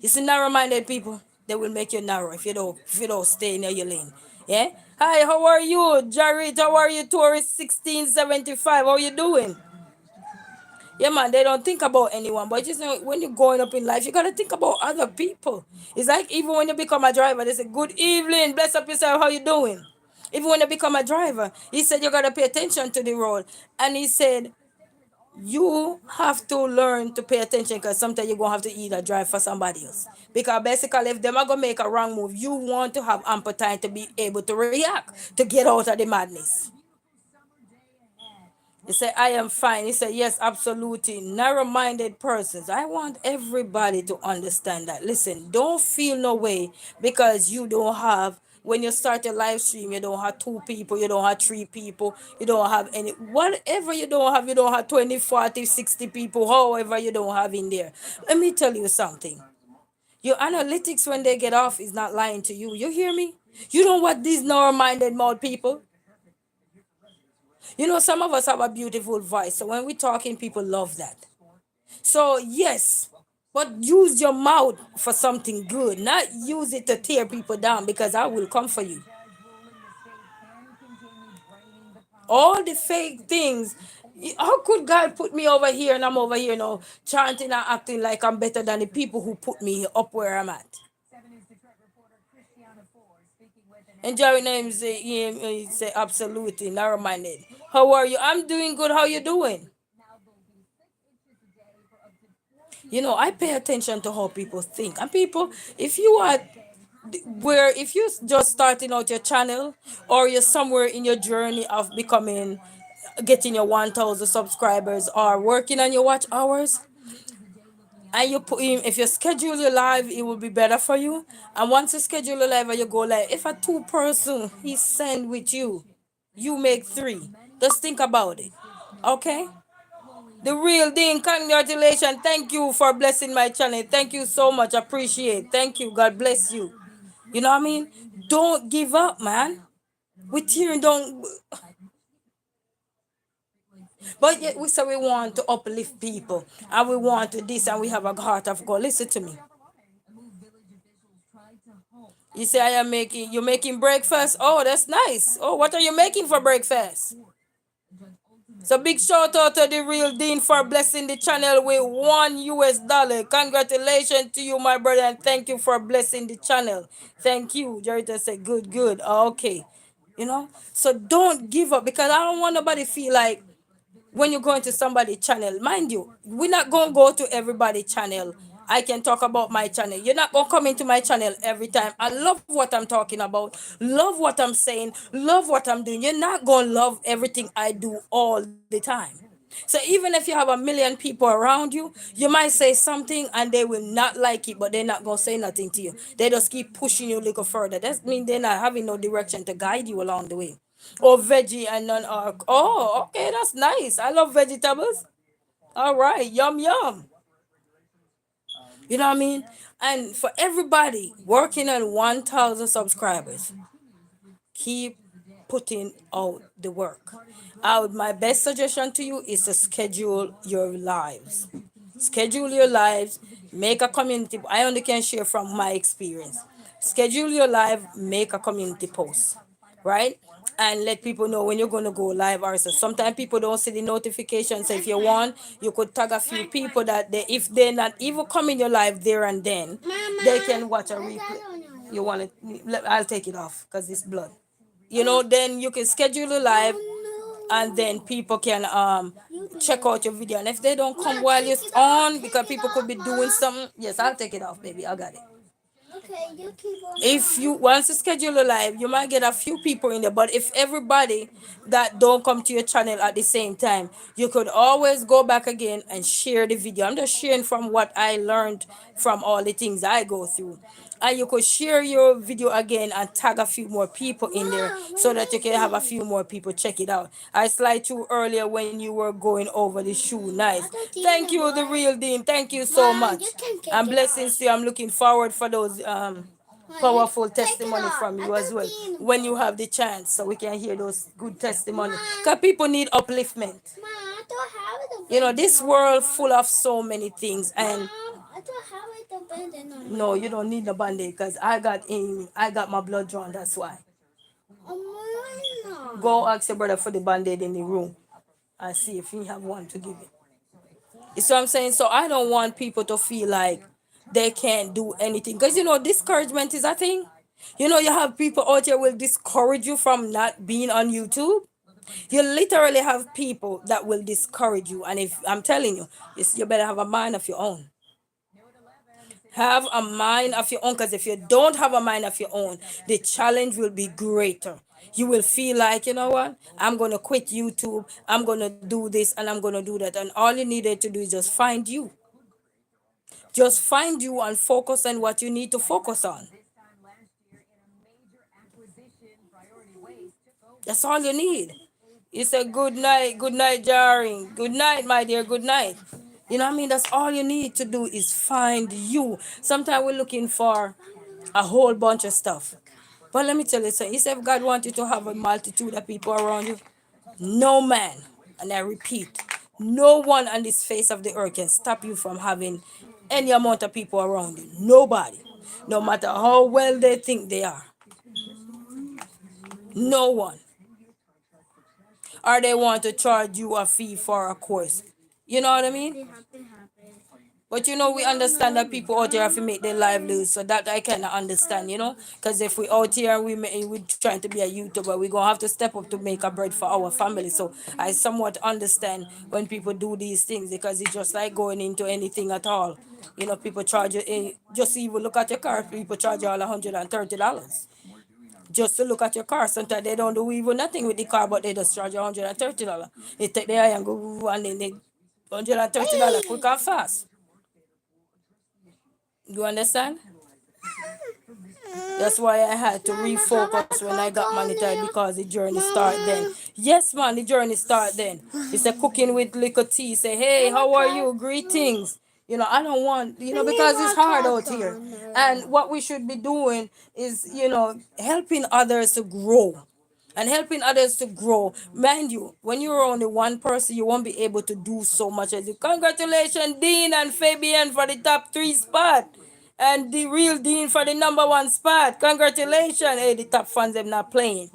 You see narrow-minded people, they will make you narrow if you don't stay in your lane. Yeah. Hi, how are you, Jared? How are you, tourist 1675? How you doing? Yeah, man, they don't think about anyone. But just when you're growing up in life, you gotta think about other people. It's like even when you become a driver, they say, "Good evening, bless up yourself. How you doing?" Even when you become a driver, he said you gotta pay attention to the road, and he said you have to learn to pay attention because sometimes you're gonna have to either drive for somebody else. Because basically, if them are gonna make a wrong move, you want to have ample time to be able to react to get out of the madness. He said, I am fine. He said, yes, absolutely. Narrow minded persons. I want everybody to understand that. Listen, don't feel no way because you don't have, when you start a live stream, you don't have two people, you don't have three people, you don't have any, whatever you don't have 20, 40, 60 people, however you don't have in there. Let me tell you something. Your analytics, when they get off, is not lying to you. You hear me? You don't want these narrow minded mouth people. Some of us have a beautiful voice. So when we're talking, people love that. So, yes, but use your mouth for something good, not use it to tear people down because I will come for you. All the fake things. How could God put me over here and I'm over here now chanting and acting like I'm better than the people who put me up where I'm at? And Jerry name say absolutely narrow minded. How are you? I'm doing good. How you doing? I pay attention to how people think. And people, if you are if you're just starting out your channel or you're somewhere in your journey of getting your 1,000 subscribers or working on your watch hours, and you put in, if you schedule your live, it will be better for you. And once you schedule your live and you go live, if a two-person he send with you, you make three. Just think about it. Okay? The real thing, congratulations. Thank you for blessing my channel. Thank you so much. Appreciate. Thank you. God bless you. You know what I mean? Don't give up, man. With tearing don't But yet we say we want to uplift people and we want to this and we have a heart of God. Listen to me. You say you're making breakfast. Oh, that's nice. Oh, what are you making for breakfast? So big shout out to the real Dean for blessing the channel with $1. Congratulations to you, my brother, and thank you for blessing the channel. Thank you. Jerry said, good, good. Okay. So don't give up because I don't want nobody feel like when you're going to somebody's channel, mind you, we're not going to go to everybody's channel. I can talk about my channel. You're not going to come into my channel every time. I love what I'm talking about, love what I'm saying, love what I'm doing. You're not going to love everything I do all the time. So even if you have a million people around you, you might say something and they will not like it, but they're not going to say nothing to you. They just keep pushing you a little further. That means they're not having no direction to guide you along the way. Or veggie and non-org. Oh, okay, that's nice. I love vegetables. All right, yum yum. You know what I mean? And for everybody working on 1,000 subscribers, keep putting out the work. My best suggestion to you is to schedule your lives. Schedule your lives, make a community. I only can share from my experience. Schedule your live, make a community post, right? And let people know when you're going to go live. Or so sometimes people don't see the notifications. So if you want, you could tag a few people that if they're not even coming your live there and then, they can watch a replay. You want it? I'll take it off because it's blood. Then you can schedule a live and then people can check out your video. And if they don't come while you're on, because people could be doing something, yes, I'll take it off, baby. I got it. Okay, you keep on If you once you schedule a live, you might get a few people in there. But if everybody that don't come to your channel at the same time, you could always go back again and share the video. I'm just sharing from what I learned from all the things I go through. And you could share your video again and tag a few more people in there so that you can have a few more people check it out. I slide through earlier when you were going over the shoe. Nice. Thank you, the real Dean. Thank you so much. And blessings to you. I'm looking forward for those powerful testimony from you as well when you have the chance so we can hear those good testimony because people need upliftment. I don't have the This world full of so many things and I don't have the band on. no, you don't need the band-aid because I got my blood drawn. That's why. Oh, Go ask your brother for the band-aid in the room and see if he have one to give you. You see what I'm saying? So I don't want people to feel like they can't do anything. Because discouragement is a thing. You have people out here will discourage you from not being on YouTube. You literally have people that will discourage you. And if I'm telling you, you better have a mind of your own. Have a mind of your own, because if you don't have a mind of your own, the challenge will be greater. You will feel like, you know what, I'm going to quit YouTube, I'm going to do this and I'm going to do that. And all you needed to do is just find you. Just find you and focus on what you need to focus on. That's all you need. You say good night, jarring. Good night, my dear, good night. You know what I mean? That's all you need to do is find you. Sometimes we're looking for a whole bunch of stuff. But let me tell you something. If God wants you to have a multitude of people around you, no man, and I repeat, no one on this face of the earth can stop you from having any amount of people around you. Nobody. No matter how well they think they are. No one. Or they want to charge you a fee for a course. You know what I mean? But we understand that people out here have to make their livelihoods, so that I cannot understand, because if we out here and we trying to be a YouTuber, we gonna have to step up to make a bread for our family. So I somewhat understand when people do these things, because it's just like going into anything at all. People charge you, just even look at your car, people charge you all $130 just to look at your car. Sometimes they don't do even nothing with the car, but they just charge you $130. They take the eye and go and then they $130 quick and fast. You understand? That's why I had to refocus when I got monetized, because the journey start then. Yes, man, the journey start then. It's a cooking with liquor tea. Say, hey, how are you? Greetings. I don't want, because it's hard out here. And what we should be doing is, helping others to grow. and helping others to grow. Mind you, when you're only one person, you won't be able to do so much as you. Congratulations, Dean and Fabian, for the top three spot. And the real Dean for the number one spot. Congratulations. Hey, the top fans them not playing.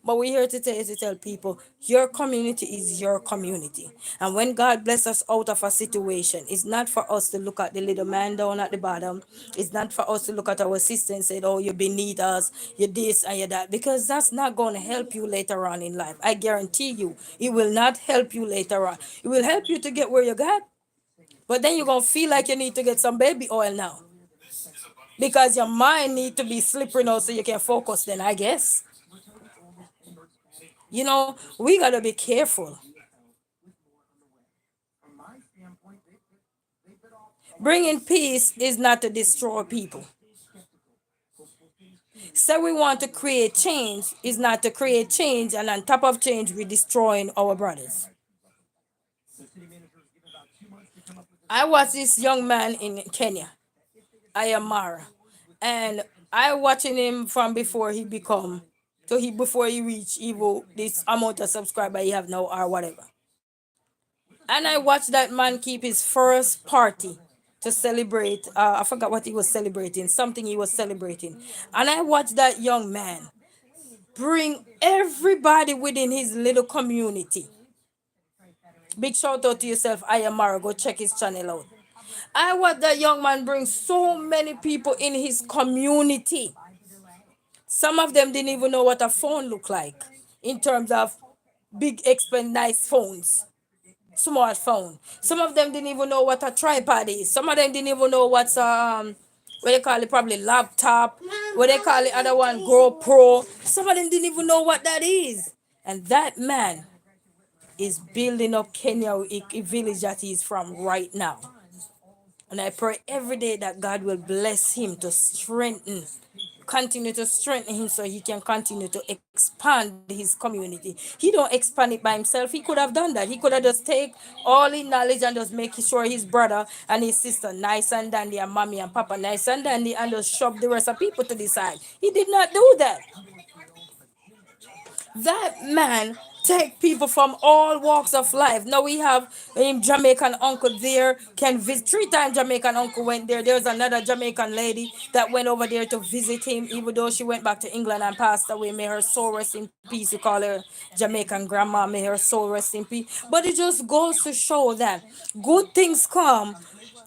But we're here to tell people your community is your community. And when God bless us out of a situation, it's not for us to look at the little man down at the bottom. It's not for us to look at our sister and say, oh, you're beneath us, you're this and you're that, because that's not going to help you later on in life. I guarantee you, it will not help you later on. It will help you to get where you got, but then you're going to feel like you need to get some baby oil now because your mind need to be slippery now so you can focus then, I guess. We got to be careful. Bringing peace is not to destroy people. Say we want to create change is not to create change, and on top of change we're destroying our brothers. I watched this young man in Kenya, Ayamara, and I watching him from before he become to he before he reach even this amount of subscriber he have now or whatever. And I watched that man keep his first party to celebrate. I forgot what he was celebrating, something he was celebrating. And I watched that young man bring everybody within his little community. Big shout out to yourself, Ayamara. Go check his channel out. I watched that young man bring so many people in his community. Some of them didn't even know what a phone looked like in terms of big, expensive, nice phones, smartphone. Some of them didn't even know what a tripod is. Some of them didn't even know what's what they call it, probably laptop. What they call it, other one, GoPro. Some of them didn't even know what that is. And that man is building up Kenya, a village that he's from right now. And I pray every day that God will bless him to continue to strengthen him so he can continue to expand his community. He don't expand it by himself. He could have done that. He could have just take all his knowledge and just make sure his brother and his sister nice and dandy and mommy and papa nice and dandy and just shove the rest of people to the side. He did not do that. That man take people from all walks of life. Now we have him Jamaican uncle there can visit 3 times. Jamaican uncle went there. There's another Jamaican lady that went over there to visit him, even though she went back to England and passed away. May her soul rest in peace. We call her Jamaican grandma. May her soul rest in peace. But it just goes to show that good things come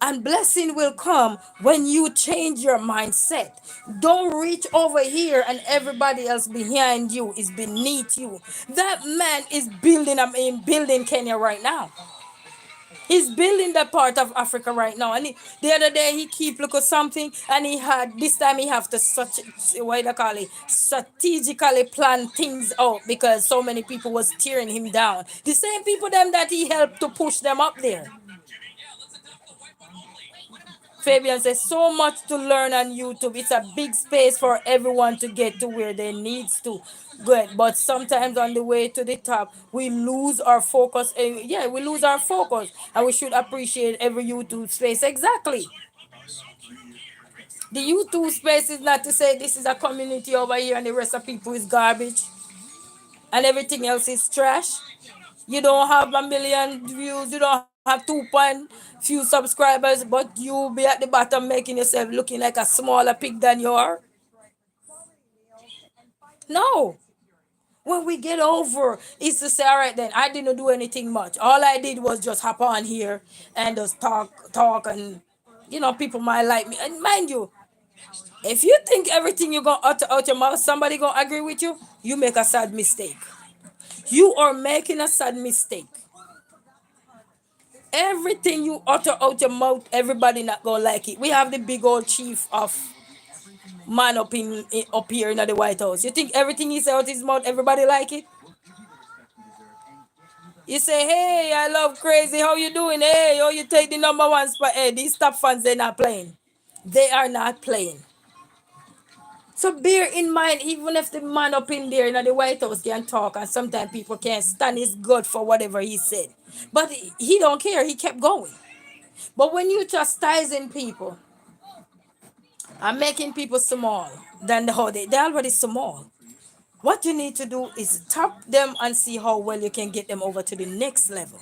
and blessing will come when you change your mindset. Don't reach over here and everybody else behind you is beneath you. That man is building, building Kenya right now. He's building that part of Africa right now. And the other day he keep look at something and he had this time he have to such what do you call it strategically plan things out because so many people was tearing him down. The same people them that he helped to push them up there. Fabian says so much to learn on YouTube. It's a big space for everyone to get to where they needs to get. But sometimes on the way to the top, we lose our focus. Yeah, we lose our focus, and we should appreciate every YouTube space. Exactly. The YouTube space is not to say this is a community over here and the rest of people is garbage and everything else is trash. You don't have a million views, you don't have 2 point few subscribers, but you be at the bottom making yourself looking like a smaller pig than you are. No. When we get over, it's to say, all right, then I didn't do anything much. All I did was just hop on here and just talk, and people might like me. And mind you, if you think everything you gonna utter out your mouth, somebody gonna agree with you, you make a sad mistake. You are making a sad mistake. Everything you utter out your mouth, everybody not gonna like it. We have the big old chief of man up here in the White House. You think everything he say out his mouth, everybody like it? You say, hey, I love crazy. How you doing? Hey, oh, you take the number one spot. Hey, these top fans, they're not playing. They are not playing. So bear in mind, even if the man up in there in the White House can talk, and sometimes people can't stand his gut for whatever he said, but he don't care. He kept going. But when you chastising people and making people small than they're already small. What you need to do is tap them and see how well you can get them over to the next level.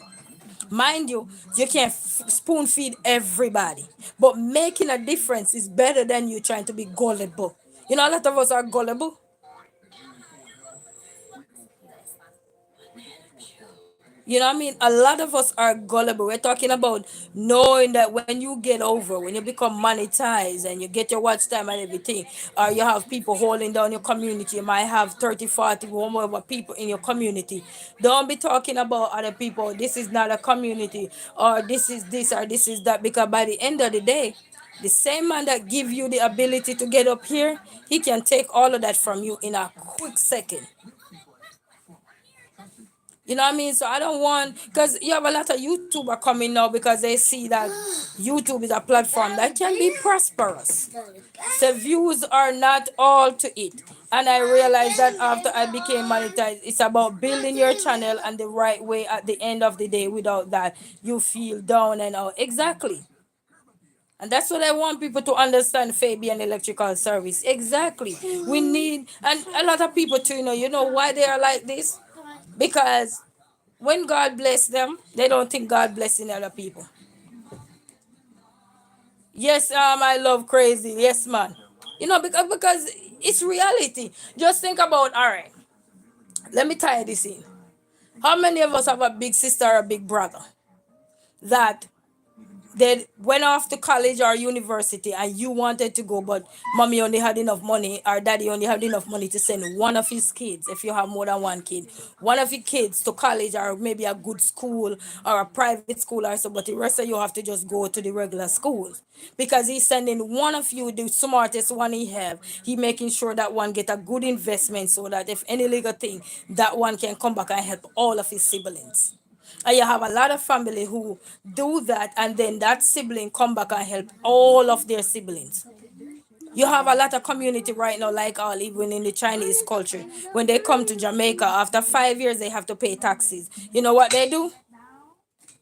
Mind you, you can't spoon feed everybody, but making a difference is better than you trying to be gullible. You know, a lot of us are gullible. You know what I mean? A lot of us are gullible. We're talking about knowing that when you get over, when you become monetized and you get your watch time and everything, or you have people holding down your community, you might have 30, 40, whatever people in your community. Don't be talking about other people. This is not a community, or this is this, or this is that, because by the end of the day, the same man that give you the ability to get up here, he can take all of that from you in a quick second. You know what I mean? So I don't want, because you have a lot of YouTuber coming now because they see that YouTube is a platform that can be prosperous. So views are not all to it. And I realized that after I became monetized, it's about building your channel and the right way at the end of the day. Without that, you feel down and out. Exactly. And that's what I want people to understand, Fabian Electrical Service. Exactly. We need, and a lot of people too, you know why they are like this? Because when God bless them, they don't think God blessing other people. Yes, I love crazy. Yes, man. Because it's reality. Just think about, all right, let me tie this in. How many of us have a big sister or a big brother that they went off to college or university and you wanted to go, but mommy only had enough money or daddy only had enough money to send one of his kids, if you have more than one kid, one of your kids to college or maybe a good school or a private school or so, but the rest of you have to just go to the regular schools because he's sending one of you, the smartest one he have, he making sure that one get a good investment so that if any legal thing, that one can come back and help all of his siblings. And you have a lot of family who do that, and then that sibling come back and help all of their siblings. You have a lot of community right now, like all even in the Chinese culture. When they come to Jamaica, after 5 years, they have to pay taxes. You know what they do?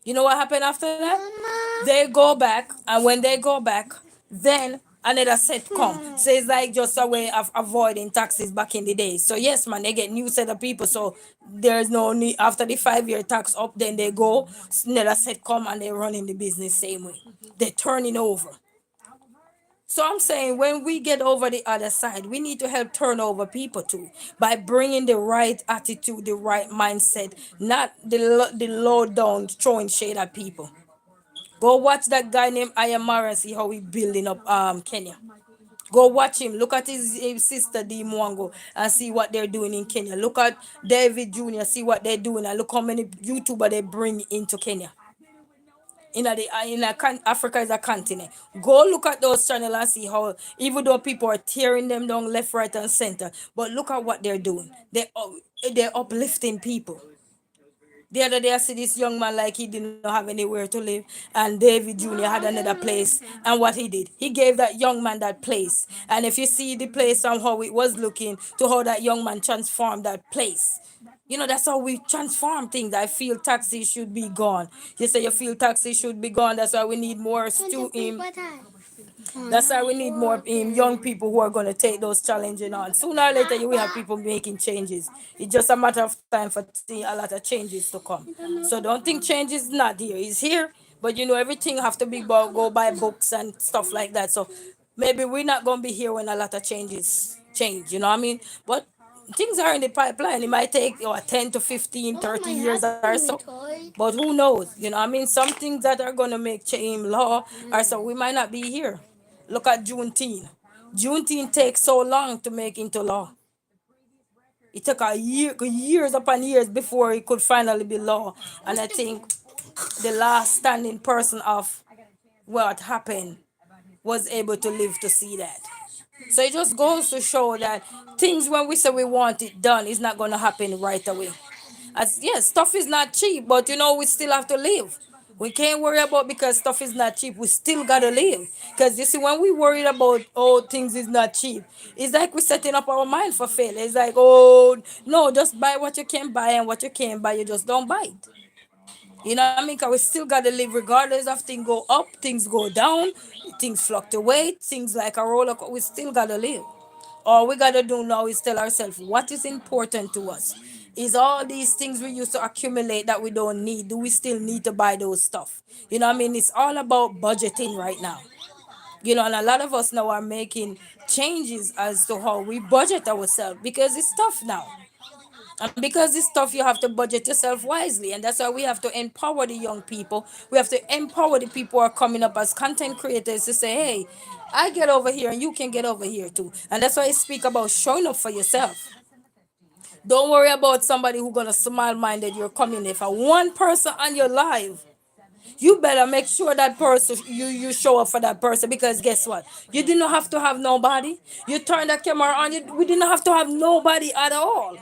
You know what happened after that? They go back, and when they go back, then another set come. So it's like just a way of avoiding taxes back in the day. So yes, man, they get new set of people. So there's no need after the 5 year tax up, then they go, another set come and they running the business same way. They're turning over. So I'm saying when we get over the other side, we need to help turn over people too by bringing the right attitude, the right mindset, not the low down throwing shade at people. Go watch that guy named Ayamara and see how he building up Kenya. Go watch him. Look at his sister D Mwango and see what they're doing in Kenya. Look at David Jr. See what they're doing and look how many YouTuber they bring into Kenya. Africa is a continent. Go look at those channels and see how even though people are tearing them down left, right, and center, but look at what they're doing. They're uplifting people. The other day, I see this young man like he didn't have anywhere to live, and David Jr. had another place. And what he did, he gave that young man that place. And if you see the place and how it was looking, to how that young man transformed that place. That's how we transform things. I feel taxi should be gone. You say you feel taxi should be gone. That's why we need more that's why we need more young people who are going to take those challenges on. Sooner or later, you will have people making changes. It's just a matter of time for see a lot of changes to come. So don't think change is not here. It's here, but everything have to be go by books and stuff like that. So maybe we're not going to be here when a lot of changes change. You know what I mean? But things are in the pipeline. It might take 10 to 15, 30 years or so. But who knows? You know what I mean? Some things that are going to make change law or so we might not be here. Look at Juneteenth. Juneteenth takes so long to make into law. It took years upon years before it could finally be law. And I think the last standing person of what happened was able to live to see that. So it just goes to show that things when we say we want it done is not going to happen right away. As yes, stuff is not cheap, but we still have to live. We can't worry about because stuff is not cheap. We still gotta live. Because you see, when we worried about things is not cheap, it's like we're setting up our mind for failure. It's like, oh no, just buy what you can buy and what you can't buy, you just don't buy it. You know what I mean? Because we still gotta live regardless of things go up, things go down, things fluctuate, things like a roller coaster. We still gotta live. All we gotta do now is tell ourselves what is important to us. Is all these things we used to accumulate that we don't need, do we still need to buy those stuff? You know what I mean? It's all about budgeting right now. You know, and a lot of us now are making changes as to how we budget ourselves because it's tough now. And because it's tough, you have to budget yourself wisely. And that's why we have to empower the young people. We have to empower the people who are coming up as content creators to say, hey, I get over here and you can get over here too. And that's why I speak about showing up for yourself. Don't worry about somebody who's gonna smile minded you're coming. If one person on your live, you better make sure that person you show up for that person, because guess what? You didn't have to have nobody. You turn the camera on, we didn't have to have nobody at all.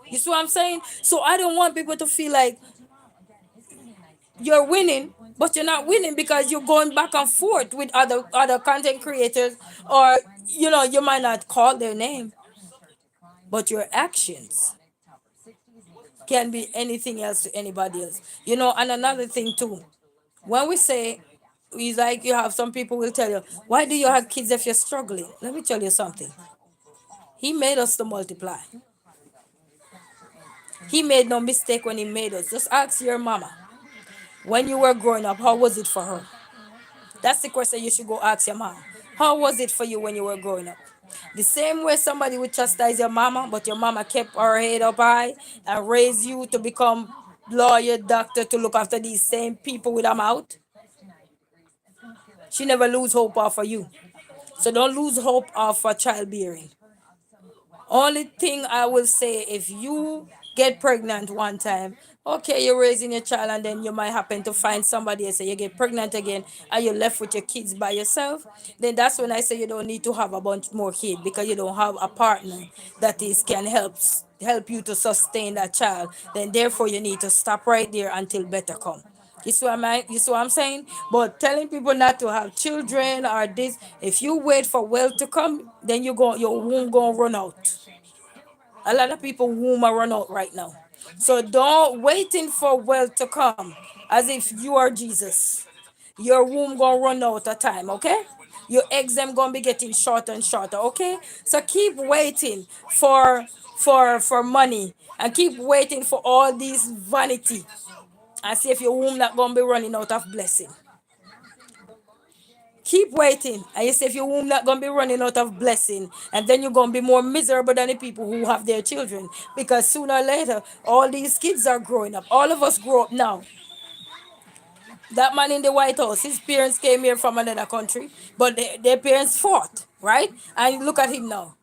You see what I'm saying? So I don't want people to feel like you're winning, but you're not winning because you're going back and forth with other content creators, or you might not call their name, but your actions can be anything else to anybody else. And another thing too, when we say, it's like you have some people will tell you, why do you have kids if you're struggling? Let me tell you something. He made us to multiply. He made no mistake when he made us. Just ask your mama. When you were growing up, how was it for her? That's the question you should go ask your mom. How was it for you when you were growing up? The same way somebody would chastise your mama, but your mama kept her head up high and raised you to become lawyer, doctor, to look after these same people with a mouth. She never lose hope off of you. So don't lose hope off for childbearing. Only thing I will say, if you get pregnant one time, okay, you're raising your child and then you might happen to find somebody else, and you get pregnant again and you're left with your kids by yourself, then that's when I say you don't need to have a bunch more kids, because you don't have a partner that is can help you to sustain that child. Then therefore you need to stop right there until better come. You see what I'm saying? But telling people not to have children or this, if you wait for wealth to come, then your womb gonna run out. A lot of people womb are run out right now. So don't waiting for wealth to come as if you are Jesus. Your womb gonna run out of time, okay? Your eggs them gonna be getting shorter and shorter, okay? So keep waiting for money, and keep waiting for all these vanity, and see if your womb not gonna be running out of blessing. Keep waiting, and you see if your womb not gonna be running out of blessing, and then you're gonna be more miserable than the people who have their children, because sooner or later all these kids are growing up. All of us grow up now. That man in the White House, his parents came here from another country, but their parents fought, right? And look at him now,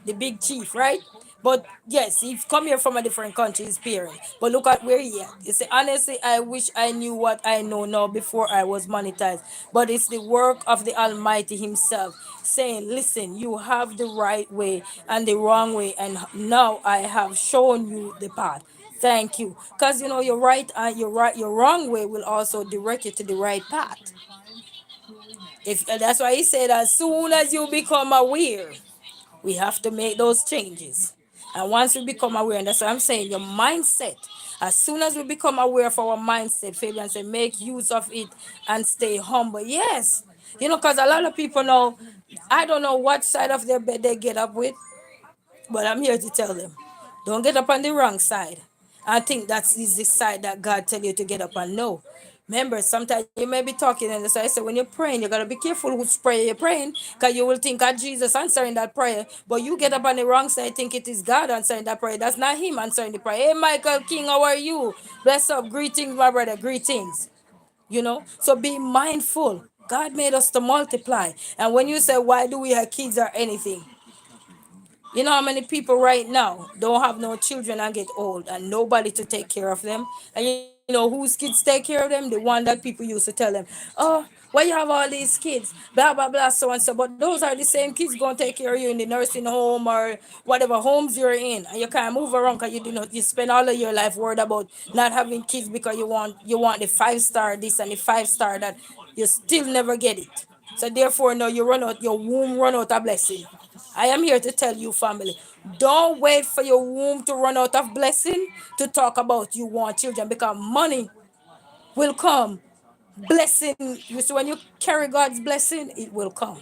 the big chief, right? But yes, he's come here from a different country, his parents. But look at where he at. You say, honestly, I wish I knew what I know now before I was monetized. But it's the work of the Almighty Himself saying, listen, you have the right way and the wrong way, and now I have shown you the path. Thank you. Because your your wrong way will also direct you to the right path. If that's why he said, as soon as you become aware, we have to make those changes. And once we become aware, and that's what I'm saying, your mindset. As soon as we become aware of our mindset, Fabian said, make use of it and stay humble. Yes. Because a lot of people know, I don't know what side of their bed they get up with, but I'm here to tell them, don't get up on the wrong side. I think that's is the side that God tell you to get up on. No. Remember, sometimes you may be talking, and so I say when you're praying, you gotta be careful which prayer you're praying, because you will think that Jesus answering that prayer, but you get up on the wrong side, think it is God answering that prayer. That's not Him answering the prayer. Hey, Michael King, how are you? Bless up, greetings, my brother, greetings. So be mindful. God made us to multiply, and when you say why do we have kids or anything, you know how many people right now don't have no children and get old and nobody to take care of them? And you know whose kids take care of them? The one that people used to tell them, oh, why you have all these kids? Blah, blah, blah, so and so. But those are the same kids going to take care of you in the nursing home or whatever homes you're in. And you can't move around because you spend all of your life worried about not having kids because you want the 5 star this and the 5 star that. You still never get it. So therefore, now your womb run out of blessing. I am here to tell you, family, don't wait for your womb to run out of blessing to talk about you want children, because money will come. Blessing, you see, when you carry God's blessing, it will come.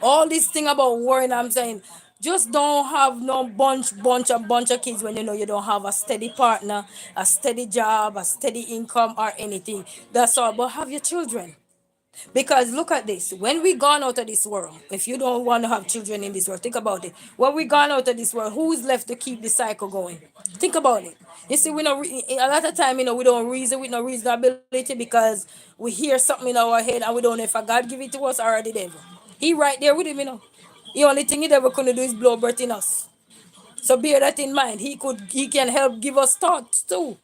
All this thing about worrying, I'm saying, just don't have no bunch of kids when you know you don't have a steady partner, a steady job, a steady income, or anything. That's all. But have your children. Because look at this. When we gone out of this world, if you don't want to have children in this world, think about it. When we gone out of this world, who's left to keep the cycle going? Think about it. You see, we know a lot of time, we don't reason with no reasonability because we hear something in our head and we don't know if a God give it to us or the devil. He right there with him. The only thing he ever gonna do is blow breath in us. So bear that in mind. He can help give us thoughts too.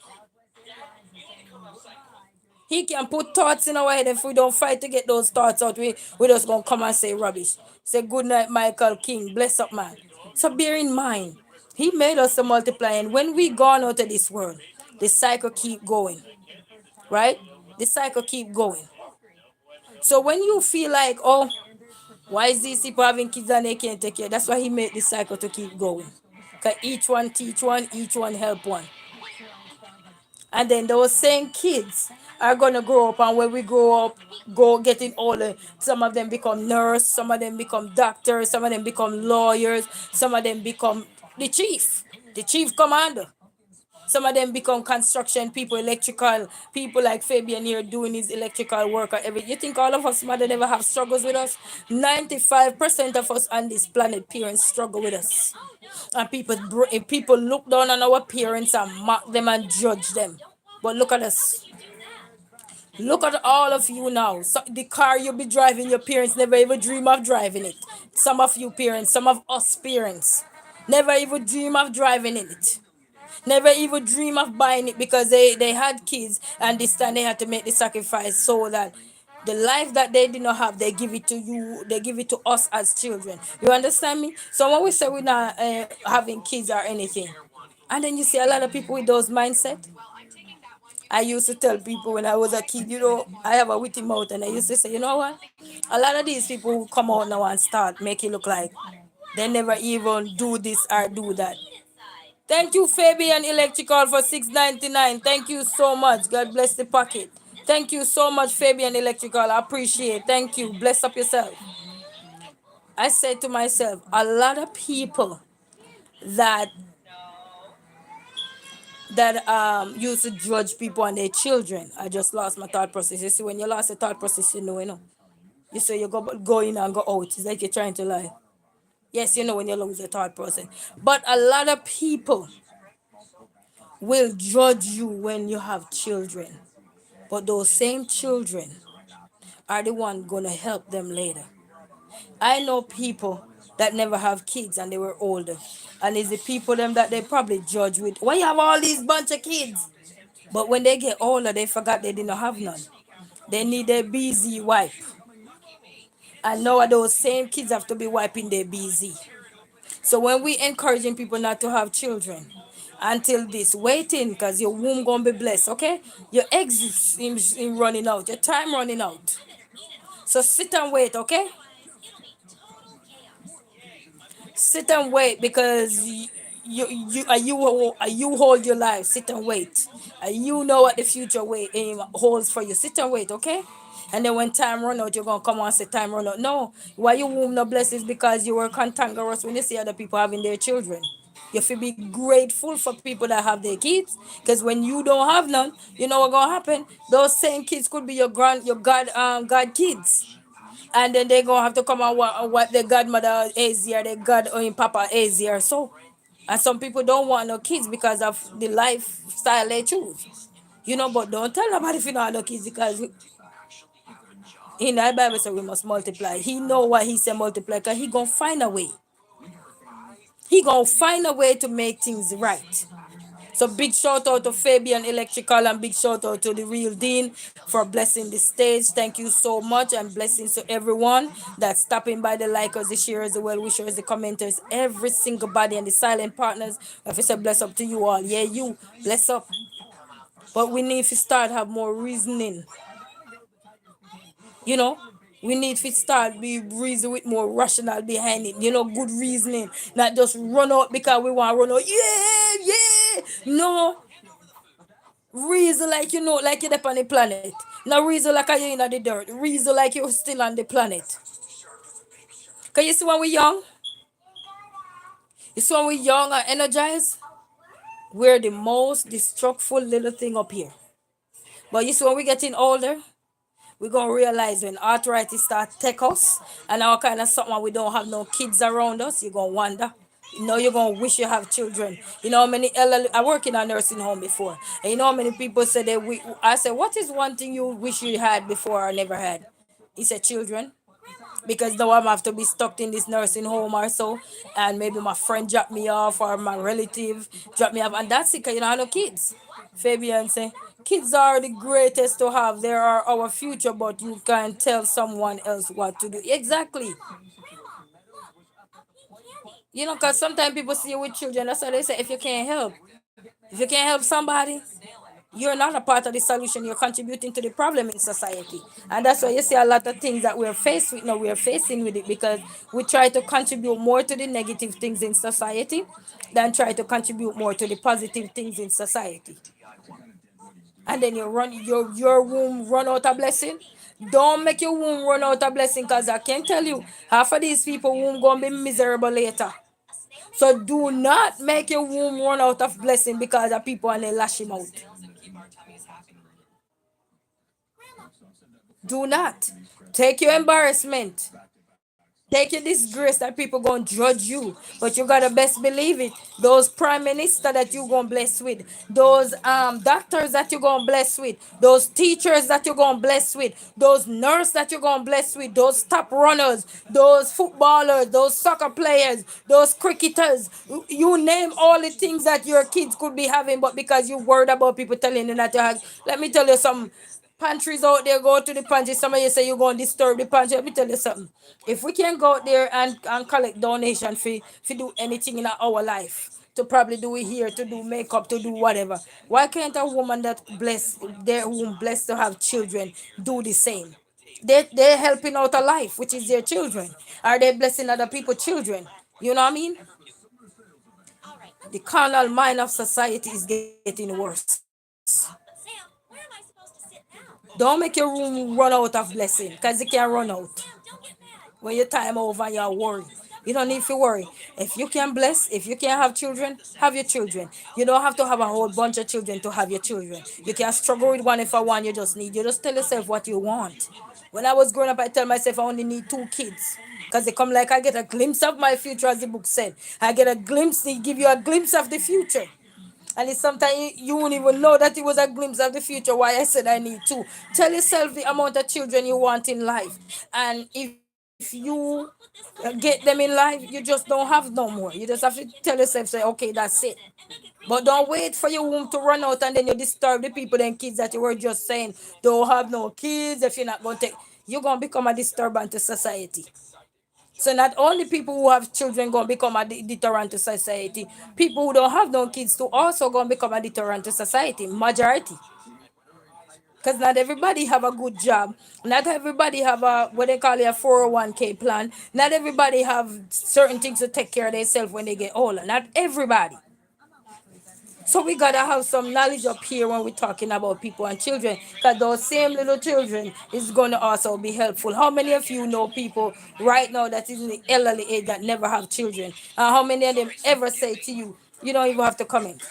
He can put thoughts in our head. If we don't fight to get those thoughts out, we just gonna come and say rubbish. Say good night, Michael King. Bless up, man. So bear in mind, he made us to multiply, and when we gone out of this world, the cycle keep going, right? The cycle keep going. So when you feel like, oh, why is these people having kids and they can't take care? That's why he made the cycle to keep going. Cause each one teach one, each one help one. And then those same kids are gonna grow up, and when we grow up, go getting older, some of them become nurse, some of them become doctors, some of them become lawyers, some of them become the chief commander. Some of them become construction people, electrical people like Fabian here doing his electrical work or everything. You think all of us mother never have struggles with us? 95% of us on this planet parents struggle with us. And people look down on our parents and mock them and judge them. But look at us. Look at all of you now. So the car you be driving, your parents never even dream of driving it. Some of you parents, some of us parents, never even dream of driving in it. Never even dream of buying it because they had kids and this time they had to make the sacrifice so that the life that they did not have, they give it to you, they give it to us as children. You understand me? So when we say we're not having kids or anything, and then you see a lot of people with those mindset. I used to tell people when I was a kid, I have a witty mouth, and I used to say, you know what? A lot of these people who come out now and start make it look like they never even do this or do that. Thank you, Fabian Electrical, for 6.99. Thank you so much. God bless the pocket. Thank you so much, Fabian Electrical. I appreciate. Thank you. Bless up yourself. I said to myself, a lot of people that used to judge people and their children. I just lost my thought process. You see, when you lost the thought process, you know. You say you go in and go out. It's like you're trying to lie. Yes, you know when you lose the thought process. But a lot of people will judge you when you have children. But those same children are the one gonna help them later. I know people that never have kids and they were older. And it's the people them that they probably judge with. Why you have all these bunch of kids? But when they get older, they forgot they didn't have none. They need their BZ wipe. And now those same kids have to be wiping their BZ. So when we encouraging people not to have children, until this, waiting, because your womb gonna be blessed, okay? Your eggs in running out, your time running out. So sit and wait, okay? Sit and wait because you hold your life. Sit and wait, and you know what the future holds for you. Sit and wait, okay? And then when time run out, you're gonna come and say time run out. No, why you womb no blessed is because you were cantankerous when you see other people having their children. You should be grateful for people that have their kids, because when you don't have none, you know what gonna happen. Those same kids could be your god kids, and then they gonna have to come and what their godmother is here, their god or in papa is here. So, and some people don't want no kids because of the lifestyle they choose. But don't tell nobody if you don't have no kids because in the Bible says we must multiply. He know why he said multiply because he gonna find a way. He gonna find a way to make things right. So big shout out to Fabian Electrical and big shout out to the real Dean for blessing the stage. Thank you so much, and blessings to everyone that's stopping by, the likers, the sharers, the well wishers, the commenters, every single body, and the silent partners. If it's a bless up to you all, yeah, you bless up. But we need to start have more reasoning. You know, we need to start be reason with more rational behind it. Good reasoning, not just run out because we want to run out. Yeah, yeah. No, reason like like you're up on the planet. Now reason like you're in the dirt. Reason like you're still on the planet. Cause you see when we young, you see when we young and energized, we're the most destructful little thing up here. But you see when we getting older, we gonna realize when arthritis start take us and all kind of something we don't have no kids around us, you gonna wonder. You know you're gonna wish you have children. You know how many elderly I work in a nursing home before. And you know how many people say they I said, what is one thing you wish you had before or never had? He said children. Because now I'm have to be stuck in this nursing home or so, and maybe my friend drop me off or my relative drop me off, and that's it. 'Cause you know I have no kids. Fabian say, kids are the greatest to have. They are our future, but you can't tell someone else what to do. Exactly. You know, because sometimes people see you with children. That's why they say, if you can't help somebody, you're not a part of the solution. You're contributing to the problem in society. And that's why you see a lot of things that we're faced with now, we're facing with it because we try to contribute more to the negative things in society than try to contribute more to the positive things in society. And then your womb run out of blessing. Don't make your womb run out of blessing, because I can tell you half of these people womb gonna be miserable later. So do not make your womb run out of blessing because of people and they lash him out. Do not. Take your embarrassment. Take your disgrace that people gonna judge you. But you gotta best believe it. Those prime minister that you gonna bless with, those doctors that you gonna bless with, those teachers that you gonna bless with, those nurse that you gonna bless with, those top runners, those footballers, those soccer players, those cricketers. You name all the things that your kids could be having, but because you worried about people telling you not to have. Let me tell you something. Pantries out there, go to the pantry. Some of you say you're going to disturb the pantry. Let me tell you something. If we can go out there and collect donation fee to do anything in our life, to probably do it here, to do makeup, to do whatever, why can't a woman that blessed, their womb blessed to have children, do the same? They're helping out a life, which is their children. Are they blessing other people's children? You know what I mean? The carnal mind of society is getting worse. Don't make your room run out of blessing, because it can run out. When your time over, you're worried. You don't need to worry. If you can bless, if you can have children, have your children. You don't have to have a whole bunch of children to have your children. You can struggle with one if I want, you just need. You just tell yourself what you want. When I was growing up, I tell myself I only need 2 kids. Because they come like I get a glimpse of my future, as the book said. I get a glimpse, they give you a glimpse of the future. And it's sometimes you won't even know that it was a glimpse of the future why I said I need two. Tell yourself the amount of children you want in life. And if you get them in life, you just don't have no more. You just have to tell yourself, say, okay, that's it. But don't wait for your womb to run out and then you disturb the people and kids that you were just saying don't have no kids if you're not going to take. You're going to become a disturbance to society. So not only people who have children gonna become a deterrent to society, people who don't have no kids too also gonna become a deterrent to society. Majority, because not everybody have a good job. Not everybody have a what they call it a 401k plan. Not everybody have certain things to take care of themselves when they get older. Not everybody. So we gotta have some knowledge up here when we're talking about people and children, because those same little children is gonna also be helpful. How many of you know people right now that is in the elderly age that never have children? And how many of them ever say to you, you don't even have to comment?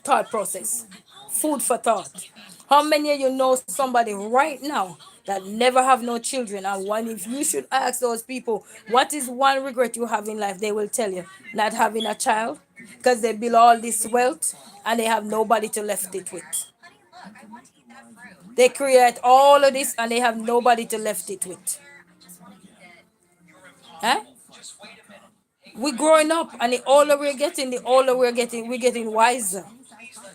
Thought process, food for thought. How many of you know somebody right now that never have no children? And one, if you should ask those people, what is one regret you have in life? They will tell you not having a child, because they build all this wealth and they have nobody to left it with. They create all of this and they have nobody to left it with. Huh? We're growing up, and the older we're getting, we're getting wiser.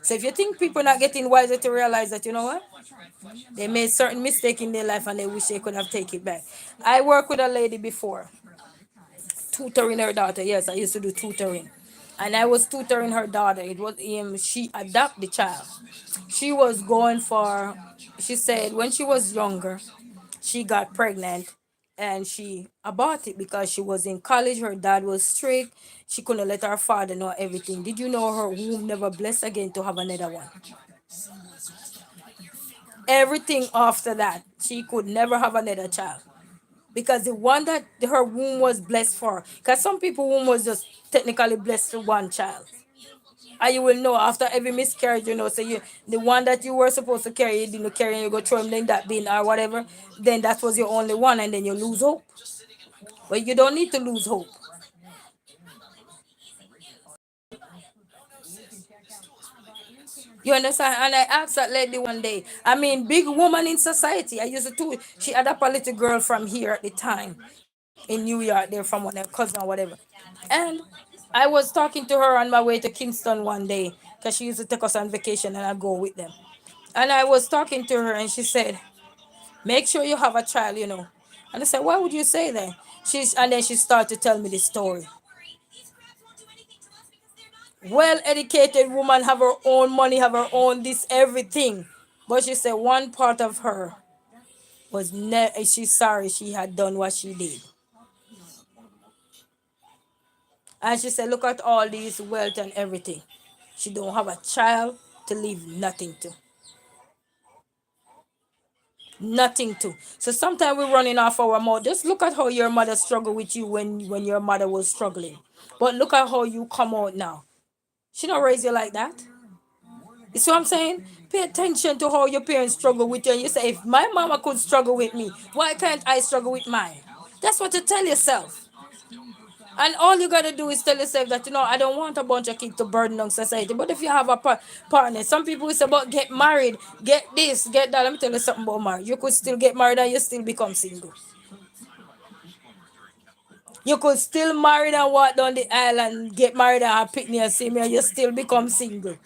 So if you think people not getting wiser to realize that, you know what? They made certain mistake in their life and they wish they could have taken it back. I worked with a lady before, tutoring her daughter. Yes, I used to do tutoring. And I was tutoring her daughter. It was she adopted the child. She was going for, she said when she was younger, she got pregnant and she aborted it because she was in college. Her dad was strict. She couldn't let her father know everything. Did you know her womb never blessed again to have another one? Everything after that, she could never have another child. because the one that her womb was blessed for, because some people womb was just technically blessed to one child, and you will know after every miscarriage, so you, the one that you were supposed to carry, you didn't carry, and you go throw him in that bin or whatever, then that was your only one, and then you lose hope. But you don't need to lose hope. You understand? And I asked that lady one day, I mean, big woman in society. I used to do, she had up a little girl from here at the time in New York, they're from one, their cousin or whatever. And I was talking to her on my way to Kingston one day because she used to take us on vacation and I go with them. And I was talking to her and she said, make sure you have a child. And I said, why would you say that? And then she started to tell me the story. Well educated woman, have her own money, have her own this, everything. But she said one part of her was she's sorry she had done what she did. And she said, look at all these wealth and everything. She don't have a child to leave nothing to. Nothing to. So sometimes we're running off our mouth. Just look at how your mother struggled with you when your mother was struggling. But look at how you come out now. She don't raise you like that. You see what I'm saying? Pay attention to how your parents struggle with you. And you say, if my mama could struggle with me, why can't I struggle with mine? That's what you tell yourself. And all you gotta do is tell yourself that, I don't want a bunch of kids to burden on society. But if you have a partner, some people say about get married, get this, get that. Let me tell you something about marriage. You could still get married and you still become single. You could still marry and walk down the aisle and get married and have picnic and see me and you still become single.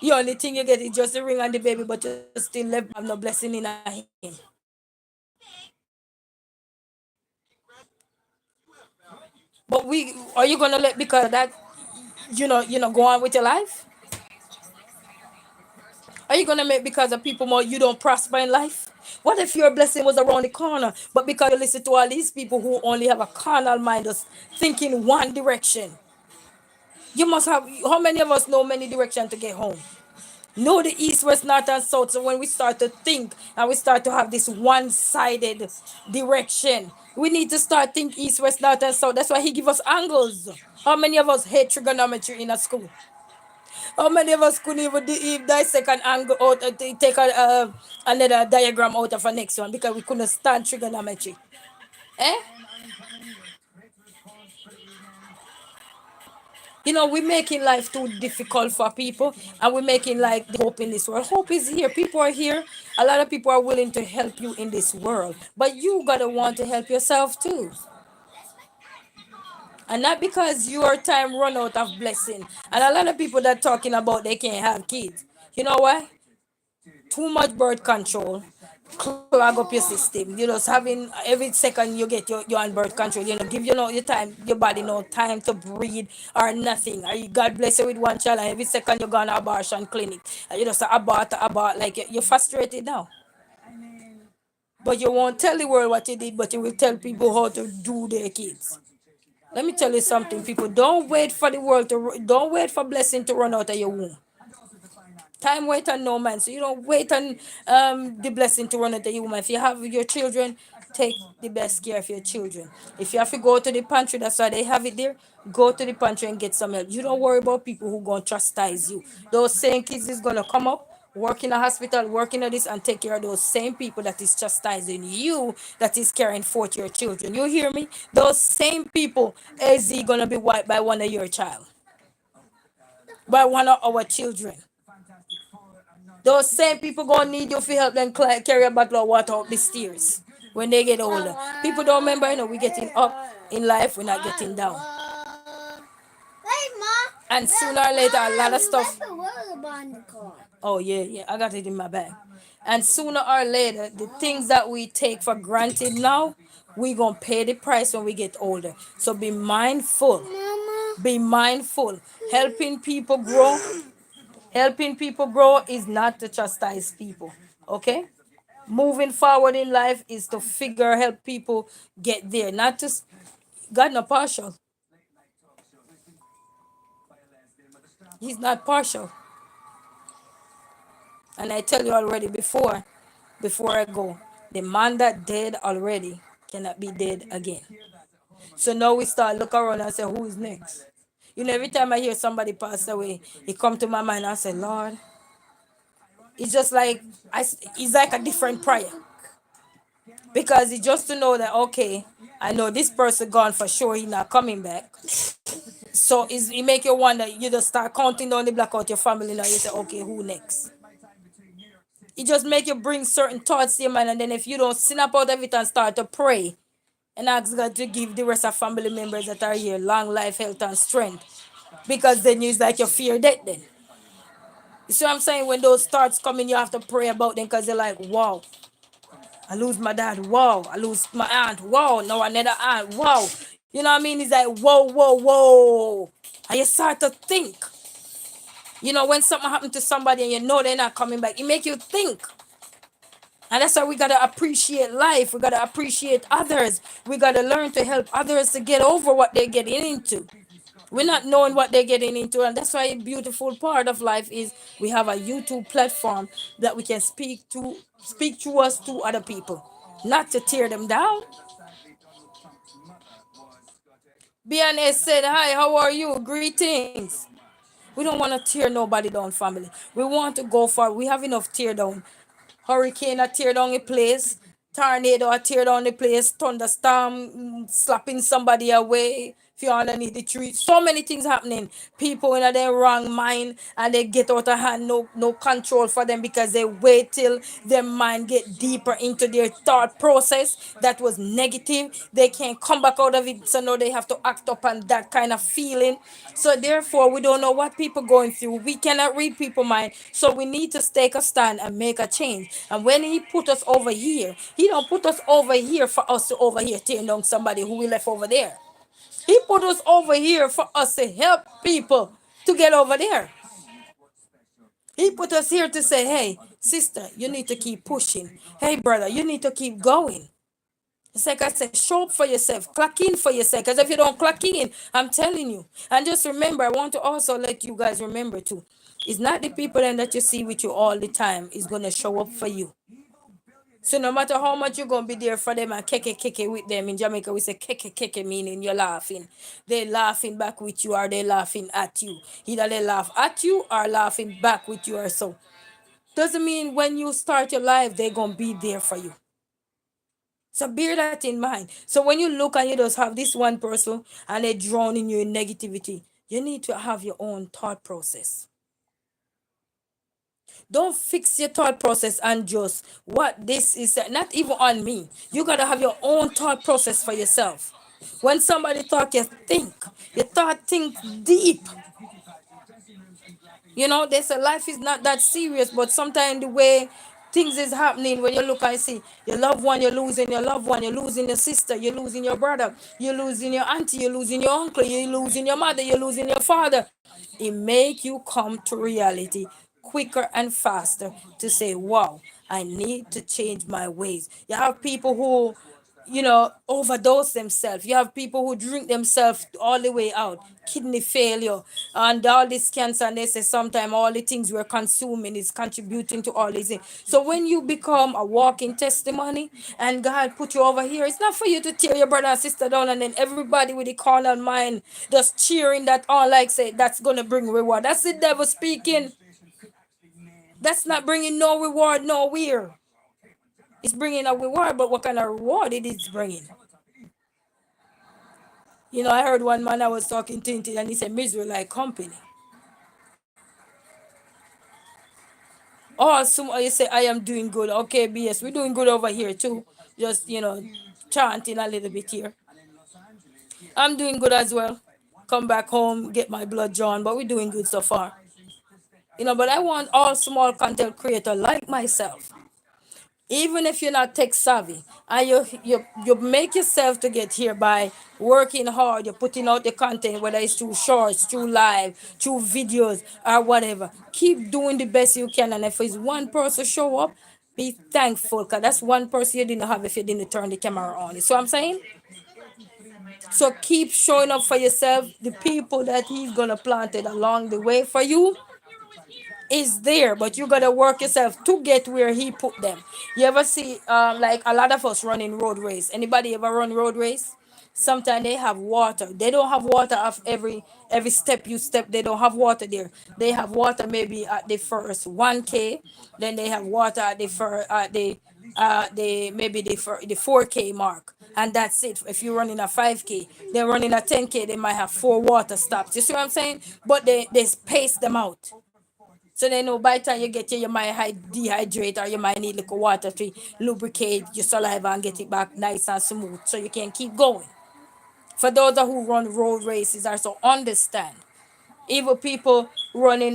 The only thing you get is just the ring and the baby, but you still left have no blessing in a him. But are you gonna let because of that, go on with your life? Are you gonna make because of people more you don't prosper in life? What if your blessing was around the corner, but because you listen to all these people who only have a carnal mind, just thinking one direction? You must have. How many of us know many directions to get home? Know the east, west, north, and south. So when we start to think and we start to have this one-sided direction, we need to start think east, west, north, and south. That's why he give us angles. How many of us hate trigonometry in a school? How many of us couldn't even dissect an angle out, take another diagram out of a next one because we couldn't stand trigonometry? Eh? We're making life too difficult for people and we're making like the hope in this world. Hope is here. People are here. A lot of people are willing to help you in this world. But you gotta want to help yourself too. And not because your time run out of blessing. And a lot of people that talking about they can't have kids. You know why? Too much birth control clog up your system. You just having every second you get your on birth control. Give your time, your body no time to breathe or nothing. Or God bless you with one child, and every second you go on abortion clinic. And you just abort like you're frustrated now. But you won't tell the world what you did, but you will tell people how to do their kids. Let me tell you something, people. Don't wait for blessing to run out of your womb. Time wait on no man. So you don't wait on the blessing to run into you, woman. If you have your children, take the best care of your children. If you have to go to the pantry, that's why they have it there. Go to the pantry and get some help. You don't worry about people who gonna chastise you. Those same kids is gonna come up, work in a hospital, work in a this, and take care of those same people that is chastising you, that is caring for your children. You hear me? Those same people is gonna be wiped by one of your child, by one of our children. Those same people gonna need you to help them carry a bottle of water up the stairs when they get older. People don't remember, we getting up in life, we're not getting down. Hey, Ma. And sooner or later, a lot of You left stuff. the water behind the car. Oh yeah, yeah, I got it in my bag. And sooner or later, the things that we take for granted now, we gonna pay the price when we get older. So be mindful. Mama. Be mindful. Helping people grow. Helping people grow is not to chastise people. Okay? Moving forward in life is to help people get there, not just God not partial. He's not partial. And I tell you already before I go, The man that dead already cannot be dead again. So now we start look around and say, who is next? You know, every time I hear somebody pass away, it come to my mind. I say, Lord, it's just like it's like a different prayer because it's just to know that okay, I know this person gone for sure. He not coming back. So it make you wonder. You just start counting down the block out your family now. You say, okay, who next? It just make you bring certain thoughts to your mind, and then if you don't snap out of it and start to pray and ask God to give the rest of family members that are here long life, health, and strength, because then it's like you fear death. Then you see what I'm saying? When those thoughts come in, you have to pray about them because you're like, wow, I lose my dad. Wow, I lose my aunt. Wow, no another aunt. Wow, you know what I mean? It's like whoa, whoa, whoa, and you start to think. You know, when something happened to somebody and you know they're not coming back, it make you think. And that's why we gotta appreciate life. We gotta appreciate others. We gotta learn to help others to get over what they're getting into. We're not knowing what they're getting into, and that's why a beautiful part of life is we have a YouTube platform that we can speak to us to other people, not to tear them down. BNS said, "Hi, how are you? Greetings." We don't want to tear nobody down, family. We want to go for. We have enough tear down. Hurricane a tear down the place. Tornado a tear down the place. Thunderstorm slapping somebody away. If you're underneath the tree. So many things happening. People in their wrong mind and they get out of hand. No control for them because they wait till their mind get deeper into their thought process that was negative. They can't come back out of it. So now they have to act upon that kind of feeling. So therefore, we don't know what people going through. We cannot read people's mind. So we need to take a stand and make a change. And when he put us over here, he don't put us over here for us to over here tear down somebody who we left over there. He put us over here for us to help people to get over there. He put us here to say, hey, sister, you need to keep pushing. Hey, brother, you need to keep going. It's like I said, show up for yourself, clock in for yourself. Because if you don't clock in, I'm telling you. And just remember, I want to also let you guys remember too. It's not the people then that you see with you all the time is gonna show up for you. So no matter how much you're gonna be there for them and keke with them in Jamaica, we say keke meaning you're laughing. They laughing back with you or they laughing at you. Either they laugh at you or laughing back with you or so. Doesn't mean when you start your life they're gonna be there for you. So bear that in mind. So when you look and you just have this one person and they drown in you in negativity, you need to have your own thought process. Don't fix your thought process and just what this is, not even on me. You gotta have your own thought process for yourself. When somebody talk, you think. Your thought think deep. You know, they say life is not that serious, but sometimes the way things is happening when you look and see your loved one, you're losing your loved one, you're losing your sister, you're losing your brother, you're losing your auntie, you're losing your uncle, you're losing your mother, you're losing your father. It make you come to reality quicker and faster to say, wow, I need to change my ways. You have people who overdose themselves. You have people who drink themselves all the way out, kidney failure, and all this cancer. And they say sometimes all the things we're consuming is contributing to all these things. So when you become a walking testimony and God put you over here, it's not for you to tear your brother and sister down and then everybody with the carnal mind just cheering that on, like say that's gonna bring reward. That's the devil speaking. That's not bringing no reward nowhere. It's bringing a reward, but what kind of reward it is bringing? You know, I heard one man I was talking to and he said, misery like company. Oh, some you say, I am doing good. Okay, BS, we're doing good over here too. Just, chanting a little bit here. I'm doing good as well. Come back home, get my blood drawn, but we're doing good so far. But I want all small content creator like myself, even if you're not tech savvy and you make yourself to get here by working hard, you're putting out the content, whether it's through shorts, through live, through videos or whatever. Keep doing the best you can, and if it's one person show up, be thankful because that's one person you didn't have if you didn't turn the camera on. You see what I'm saying? So keep showing up for yourself. The people that he's gonna plant it along the way for you, is there, but you gotta work yourself to get where he put them. You ever see like a lot of us running road race? Anybody ever run road race? Sometimes they have water. They don't have water of every step you step. They don't have water there. They have water maybe at the first 1K. Then they have water at the first the maybe the 4K mark, and that's it. If you're running a 5K, they're running a 10K. They might have four water stops. You see what I'm saying? But they space them out. So they know by the time you get here, you might dehydrate or you might need little water to lubricate your saliva and get it back nice and smooth so you can keep going. For those who run road races also understand. Even people running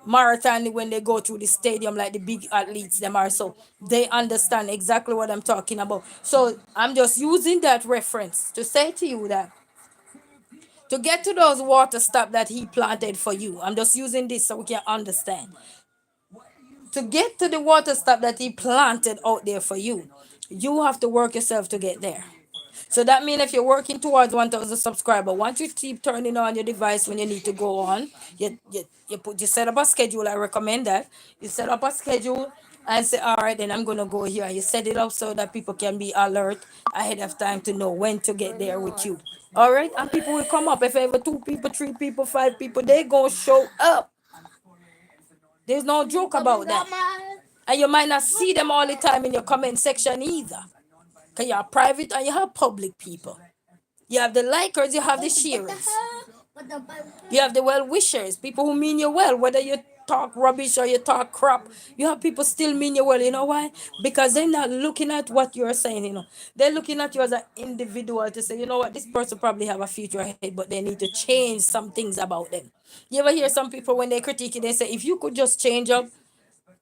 marathon when they go through the stadium like the big athletes them are, so they understand exactly what I'm talking about. So I'm just using that reference to say to you that to get to those water stops that he planted for you, I'm just using this so we can understand. To get to the water stop that he planted out there for you, you have to work yourself to get there. So that means if you're working towards 1,000 subscriber, once you keep turning on your device when you need to go on, you set up a schedule. I recommend that you set up a schedule and say, all right, then I'm gonna go here. You set it up so that people can be alert ahead of time to know when to get there with you. All right, and people will come up. If ever two people, three people, five people, they gonna show up. There's no joke about that. And you might not see them all the time in your comment section either. Because you have private and you have public people. You have the likers, you have the sharers. You have the well wishers, people who mean you well, whether you talk rubbish or you talk crap. You have people still mean you well. You know why? Because they're not looking at what you're saying. They're looking at you as an individual to say, you know what, this person probably have a future ahead, but they need to change some things about them. You ever hear some people when they critique it, they say, if you could just change up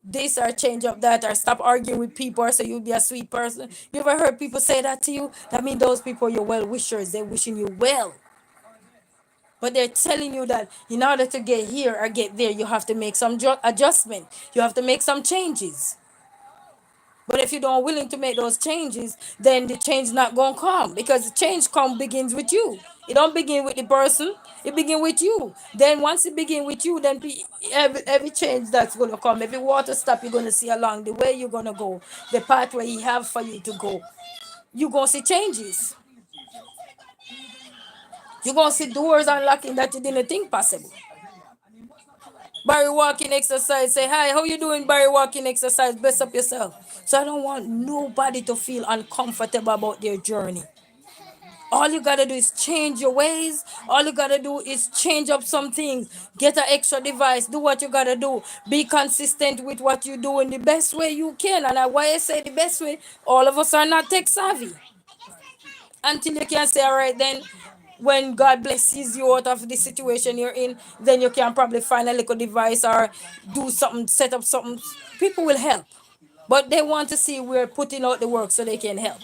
this or change up that or stop arguing with people or say you'll be a sweet person. You ever heard people say that to you? That means those people are your well wishers. They're wishing you well. But they're telling you that in order to get here or get there, you have to make some adjustment. You have to make some changes. But if you don't willing to make those changes, then the change not gonna come, because the change begins with you. It don't begin with the person. It begin with you. Then once it begin with you, then every change that's gonna come, every water stop you're gonna see along the way you're gonna go, the pathway he have for you to go, you gonna see changes. You're gonna see doors unlocking that you didn't think possible. Barry walking exercise. Say hi. How you doing, Barry walking exercise? Bless up yourself. So I don't want nobody to feel uncomfortable about their journey. All you gotta do is change your ways. All you gotta do is change up some things. Get an extra device. Do what you gotta do. Be consistent with what you do in the best way you can. And why I say the best way, all of us are not tech savvy. Until you can say, all right, then when God blesses you out of the situation you're in, then you can probably find a little device or do something, set up something. People will help. But they want to see we're putting out the work so they can help.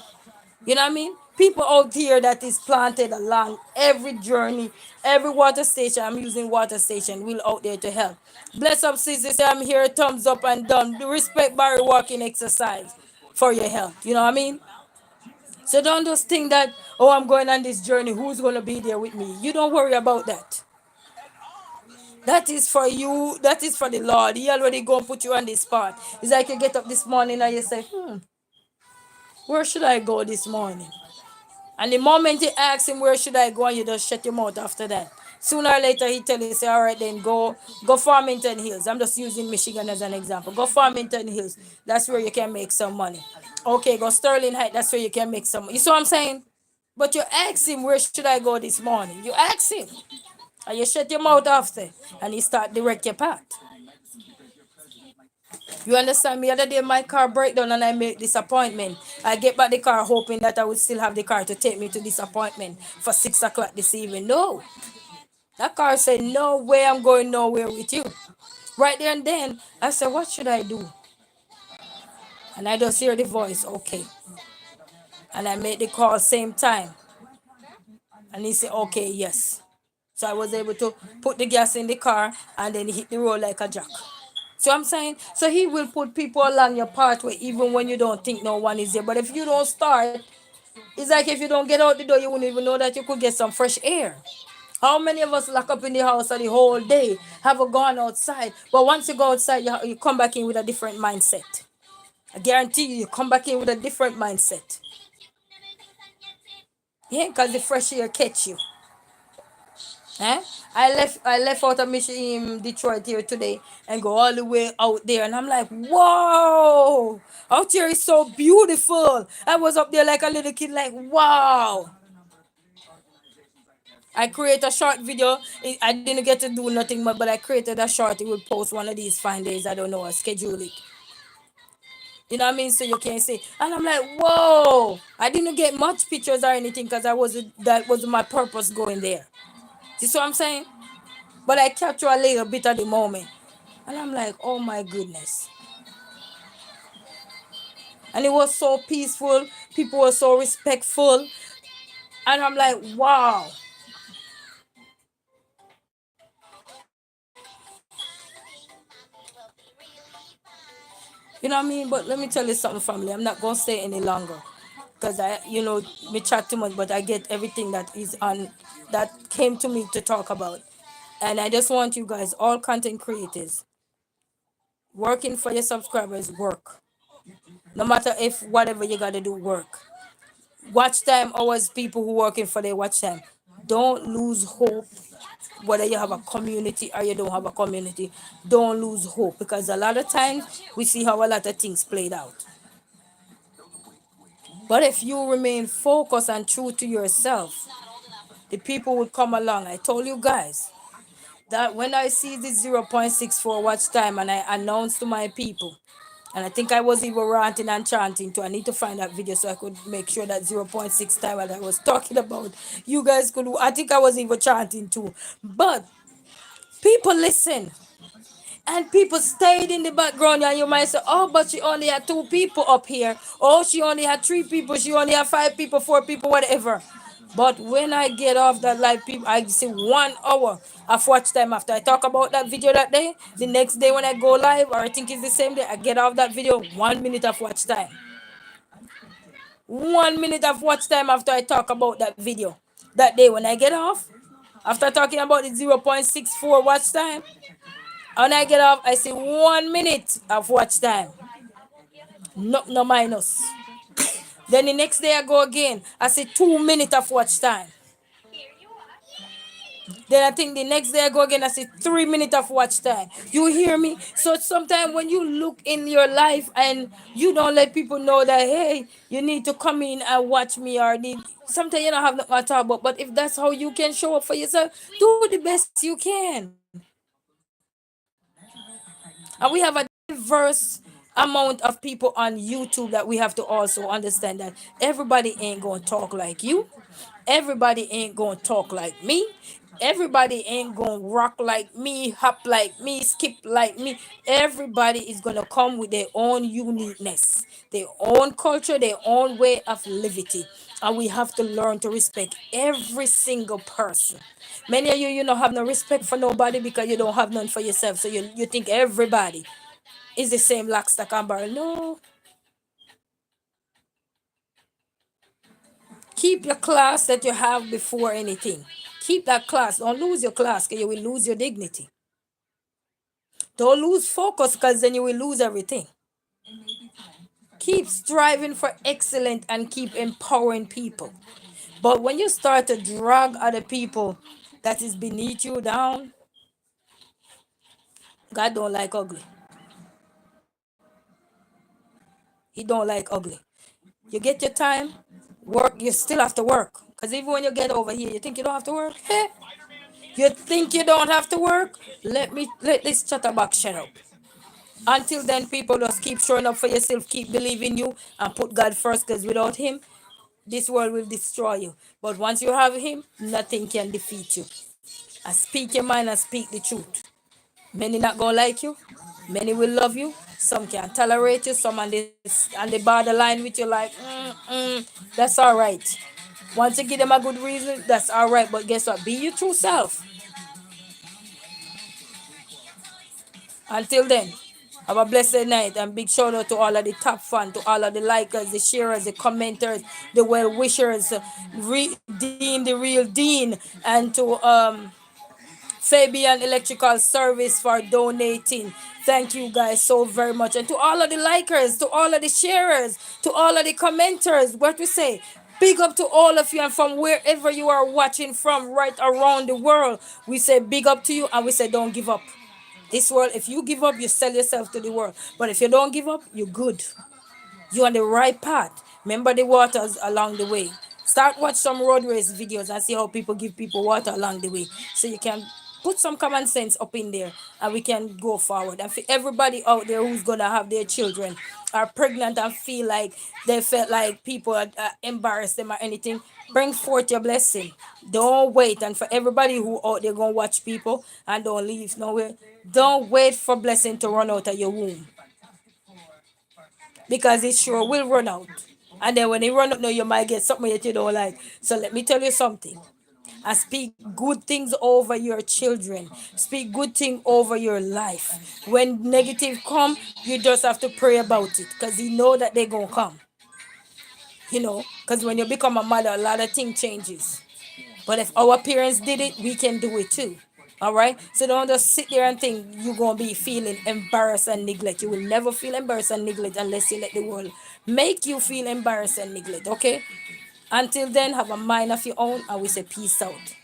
You know what I mean? People out here that is planted along every journey, every water station. I'm using water station. Will out there to help. Bless up, sisters. I'm here. Thumbs up and done. Respect Barry walking exercise for your health. You know what I mean? So don't just think that, oh, I'm going on this journey. Who's going to be there with me? You don't worry about that. That is for you. That is for the Lord. He already going to put you on this spot. It's like you get up this morning and you say, where should I go this morning? And the moment you ask him, where should I go? And you just shut your mouth after that. Sooner or later, he tell you, say, all right, then go Farmington Hills. I'm just using Michigan as an example. Go Farmington Hills. That's where you can make some money. Okay, go Sterling Heights. That's where you can make some money. You see what I'm saying? But you ask him, where should I go this morning? You ask him. And you shut your mouth after. And he start direct your path. You understand me? The other day my car break down and I make this appointment. I get back the car hoping that I would still have the car to take me to this appointment for 6 o'clock this evening. No. That car said, no way, I'm going nowhere with you. Right there and then, I said, what should I do? And I just hear the voice, okay. And I made the call same time. And he said, okay, yes. So I was able to put the gas in the car and then hit the road like a jack. So I'm saying, so he will put people along your pathway even when you don't think no one is there. But if you don't start, it's like if you don't get out the door, you wouldn't even know that you could get some fresh air. How many of us lock up in the house the whole day, haven't gone outside? But once you go outside, you come back in with a different mindset. I guarantee you, you come back in with a different mindset. Yeah, because the fresh air catch you. Eh? I left out of Michigan, Detroit here today and go all the way out there, and I'm like, whoa, out here is so beautiful. I was up there like a little kid, like, wow. I create a short video. I didn't get to do nothing, but I created a short. It will post one of these fine days. I don't know. I schedule it. You know what I mean? So you can see. And I'm like, whoa. I didn't get much pictures or anything because that was my purpose going there. You see what I'm saying? But I capture a little bit of the moment. And I'm like, oh my goodness. And it was so peaceful. People were so respectful. And I'm like, wow. You know what I mean? But let me tell you something, family. I'm not gonna stay any longer. Because me chat too much, but I get everything that is on that came to me to talk about. And I just want you guys, all content creators, working for your subscribers, work. No matter if whatever you gotta do, work. Watch time hours, people who working for their watch time. Don't lose hope, whether you have a community or you don't have a community. Don't lose hope, because a lot of times we see how a lot of things played out. But if you remain focused and true to yourself, the people will come along. I told you guys that when I see this 0.64 watch time and I announce to my people, and I think I was even ranting and chanting too. I need to find that video so I could make sure that zero point 0.6 time that I was talking about, you guys could. I think I was even chanting too. But people listen. And people stayed in the background, and you might say, oh, but she only had 2 people up here. Oh, she only had 3 people. She only had 5 people, 4 people, whatever. But when I get off that live, people, I see 1 hour of watch time after I talk about that video that day. The next day when I go live, or I think it's the same day, I get off that video, 1 minute of watch time. 1 minute of watch time after I talk about that video. That day when I get off, after talking about the 0.64 watch time, when I get off, I see 1 minute of watch time. No, no minus. Then the next day I go again. I see 2 minutes of watch time. Then I think the next day I go again. I see 3 minutes of watch time. You hear me? So sometimes when you look in your life and you don't let people know that, hey, you need to come in and watch me, or need, sometimes you don't have nothing to talk about. But if that's how you can show up for yourself, do the best you can. And we have a diverse amount of people on YouTube that we have to also understand that everybody ain't going to talk like you. Everybody ain't going to talk like me. Everybody ain't going to rock like me, hop like me, skip like me. Everybody is going to come with their own uniqueness, their own culture, their own way of living. And we have to learn to respect every single person. Many of you don't have no respect for nobody because you don't have none for yourself. So you think everybody is the same lock, stock, and barrel. No. Keep your class that you have before anything. Keep that class. Don't lose your class because you will lose your dignity. Don't lose focus because then you will lose everything. Keep striving for excellence and keep empowering people. But when you start to drag other people that is beneath you down, God don't like ugly. He don't like ugly. You get your time, work, you still have to work. Because even when you get over here, you think you don't have to work? Hey, you think you don't have to work? Let this chatterbox shut up. Until then, people just keep showing up for yourself, keep believing you, and put God first, because without him, this world will destroy you. But once you have him, nothing can defeat you. I speak your mind and speak the truth. Many not gonna like you, many will love you, some can tolerate you, some on the borderline with you, like that's all right. Once you give them a good reason, that's all right. But guess what? Be your true self. Until then, Have a blessed night, and big shout out to all of the top fans, to all of the likers, the sharers, the commenters, the well wishers, Dean, the real Dean, and to Fabian Electrical Service for donating. Thank you guys so very much. And to all of the likers, to all of the sharers, to all of the commenters, what we say? Big up to all of you, and from wherever you are watching from right around the world, we say big up to you, and we say don't give up. This world, if you give up, you sell yourself to the world. But if you don't give up, you're good. You're on the right path. Remember the waters along the way. Start watch some road race videos and see how people give people water along the way. So you can put some common sense up in there, and we can go forward. And for everybody out there who's gonna have their children are pregnant and feel like they felt like people embarrass them or anything, bring forth your blessing. Don't wait. And for everybody who out there gonna watch people and don't leave nowhere, don't wait for blessing to run out of your womb, because it sure will run out. And then when it run out, now you might get something that you don't like. So let me tell you something. I speak good things over your children. Speak good thing over your life. When negative come, you just have to pray about it, because you know that they're gonna come. Because when you become a mother, a lot of things changes. But if our parents did it, we can do it too. All right. So don't just sit there and think you're gonna be feeling embarrassed and neglect. You will never feel embarrassed and neglect unless you let the world make you feel embarrassed and neglect. Okay. Until then, have a mind of your own, and we say peace out.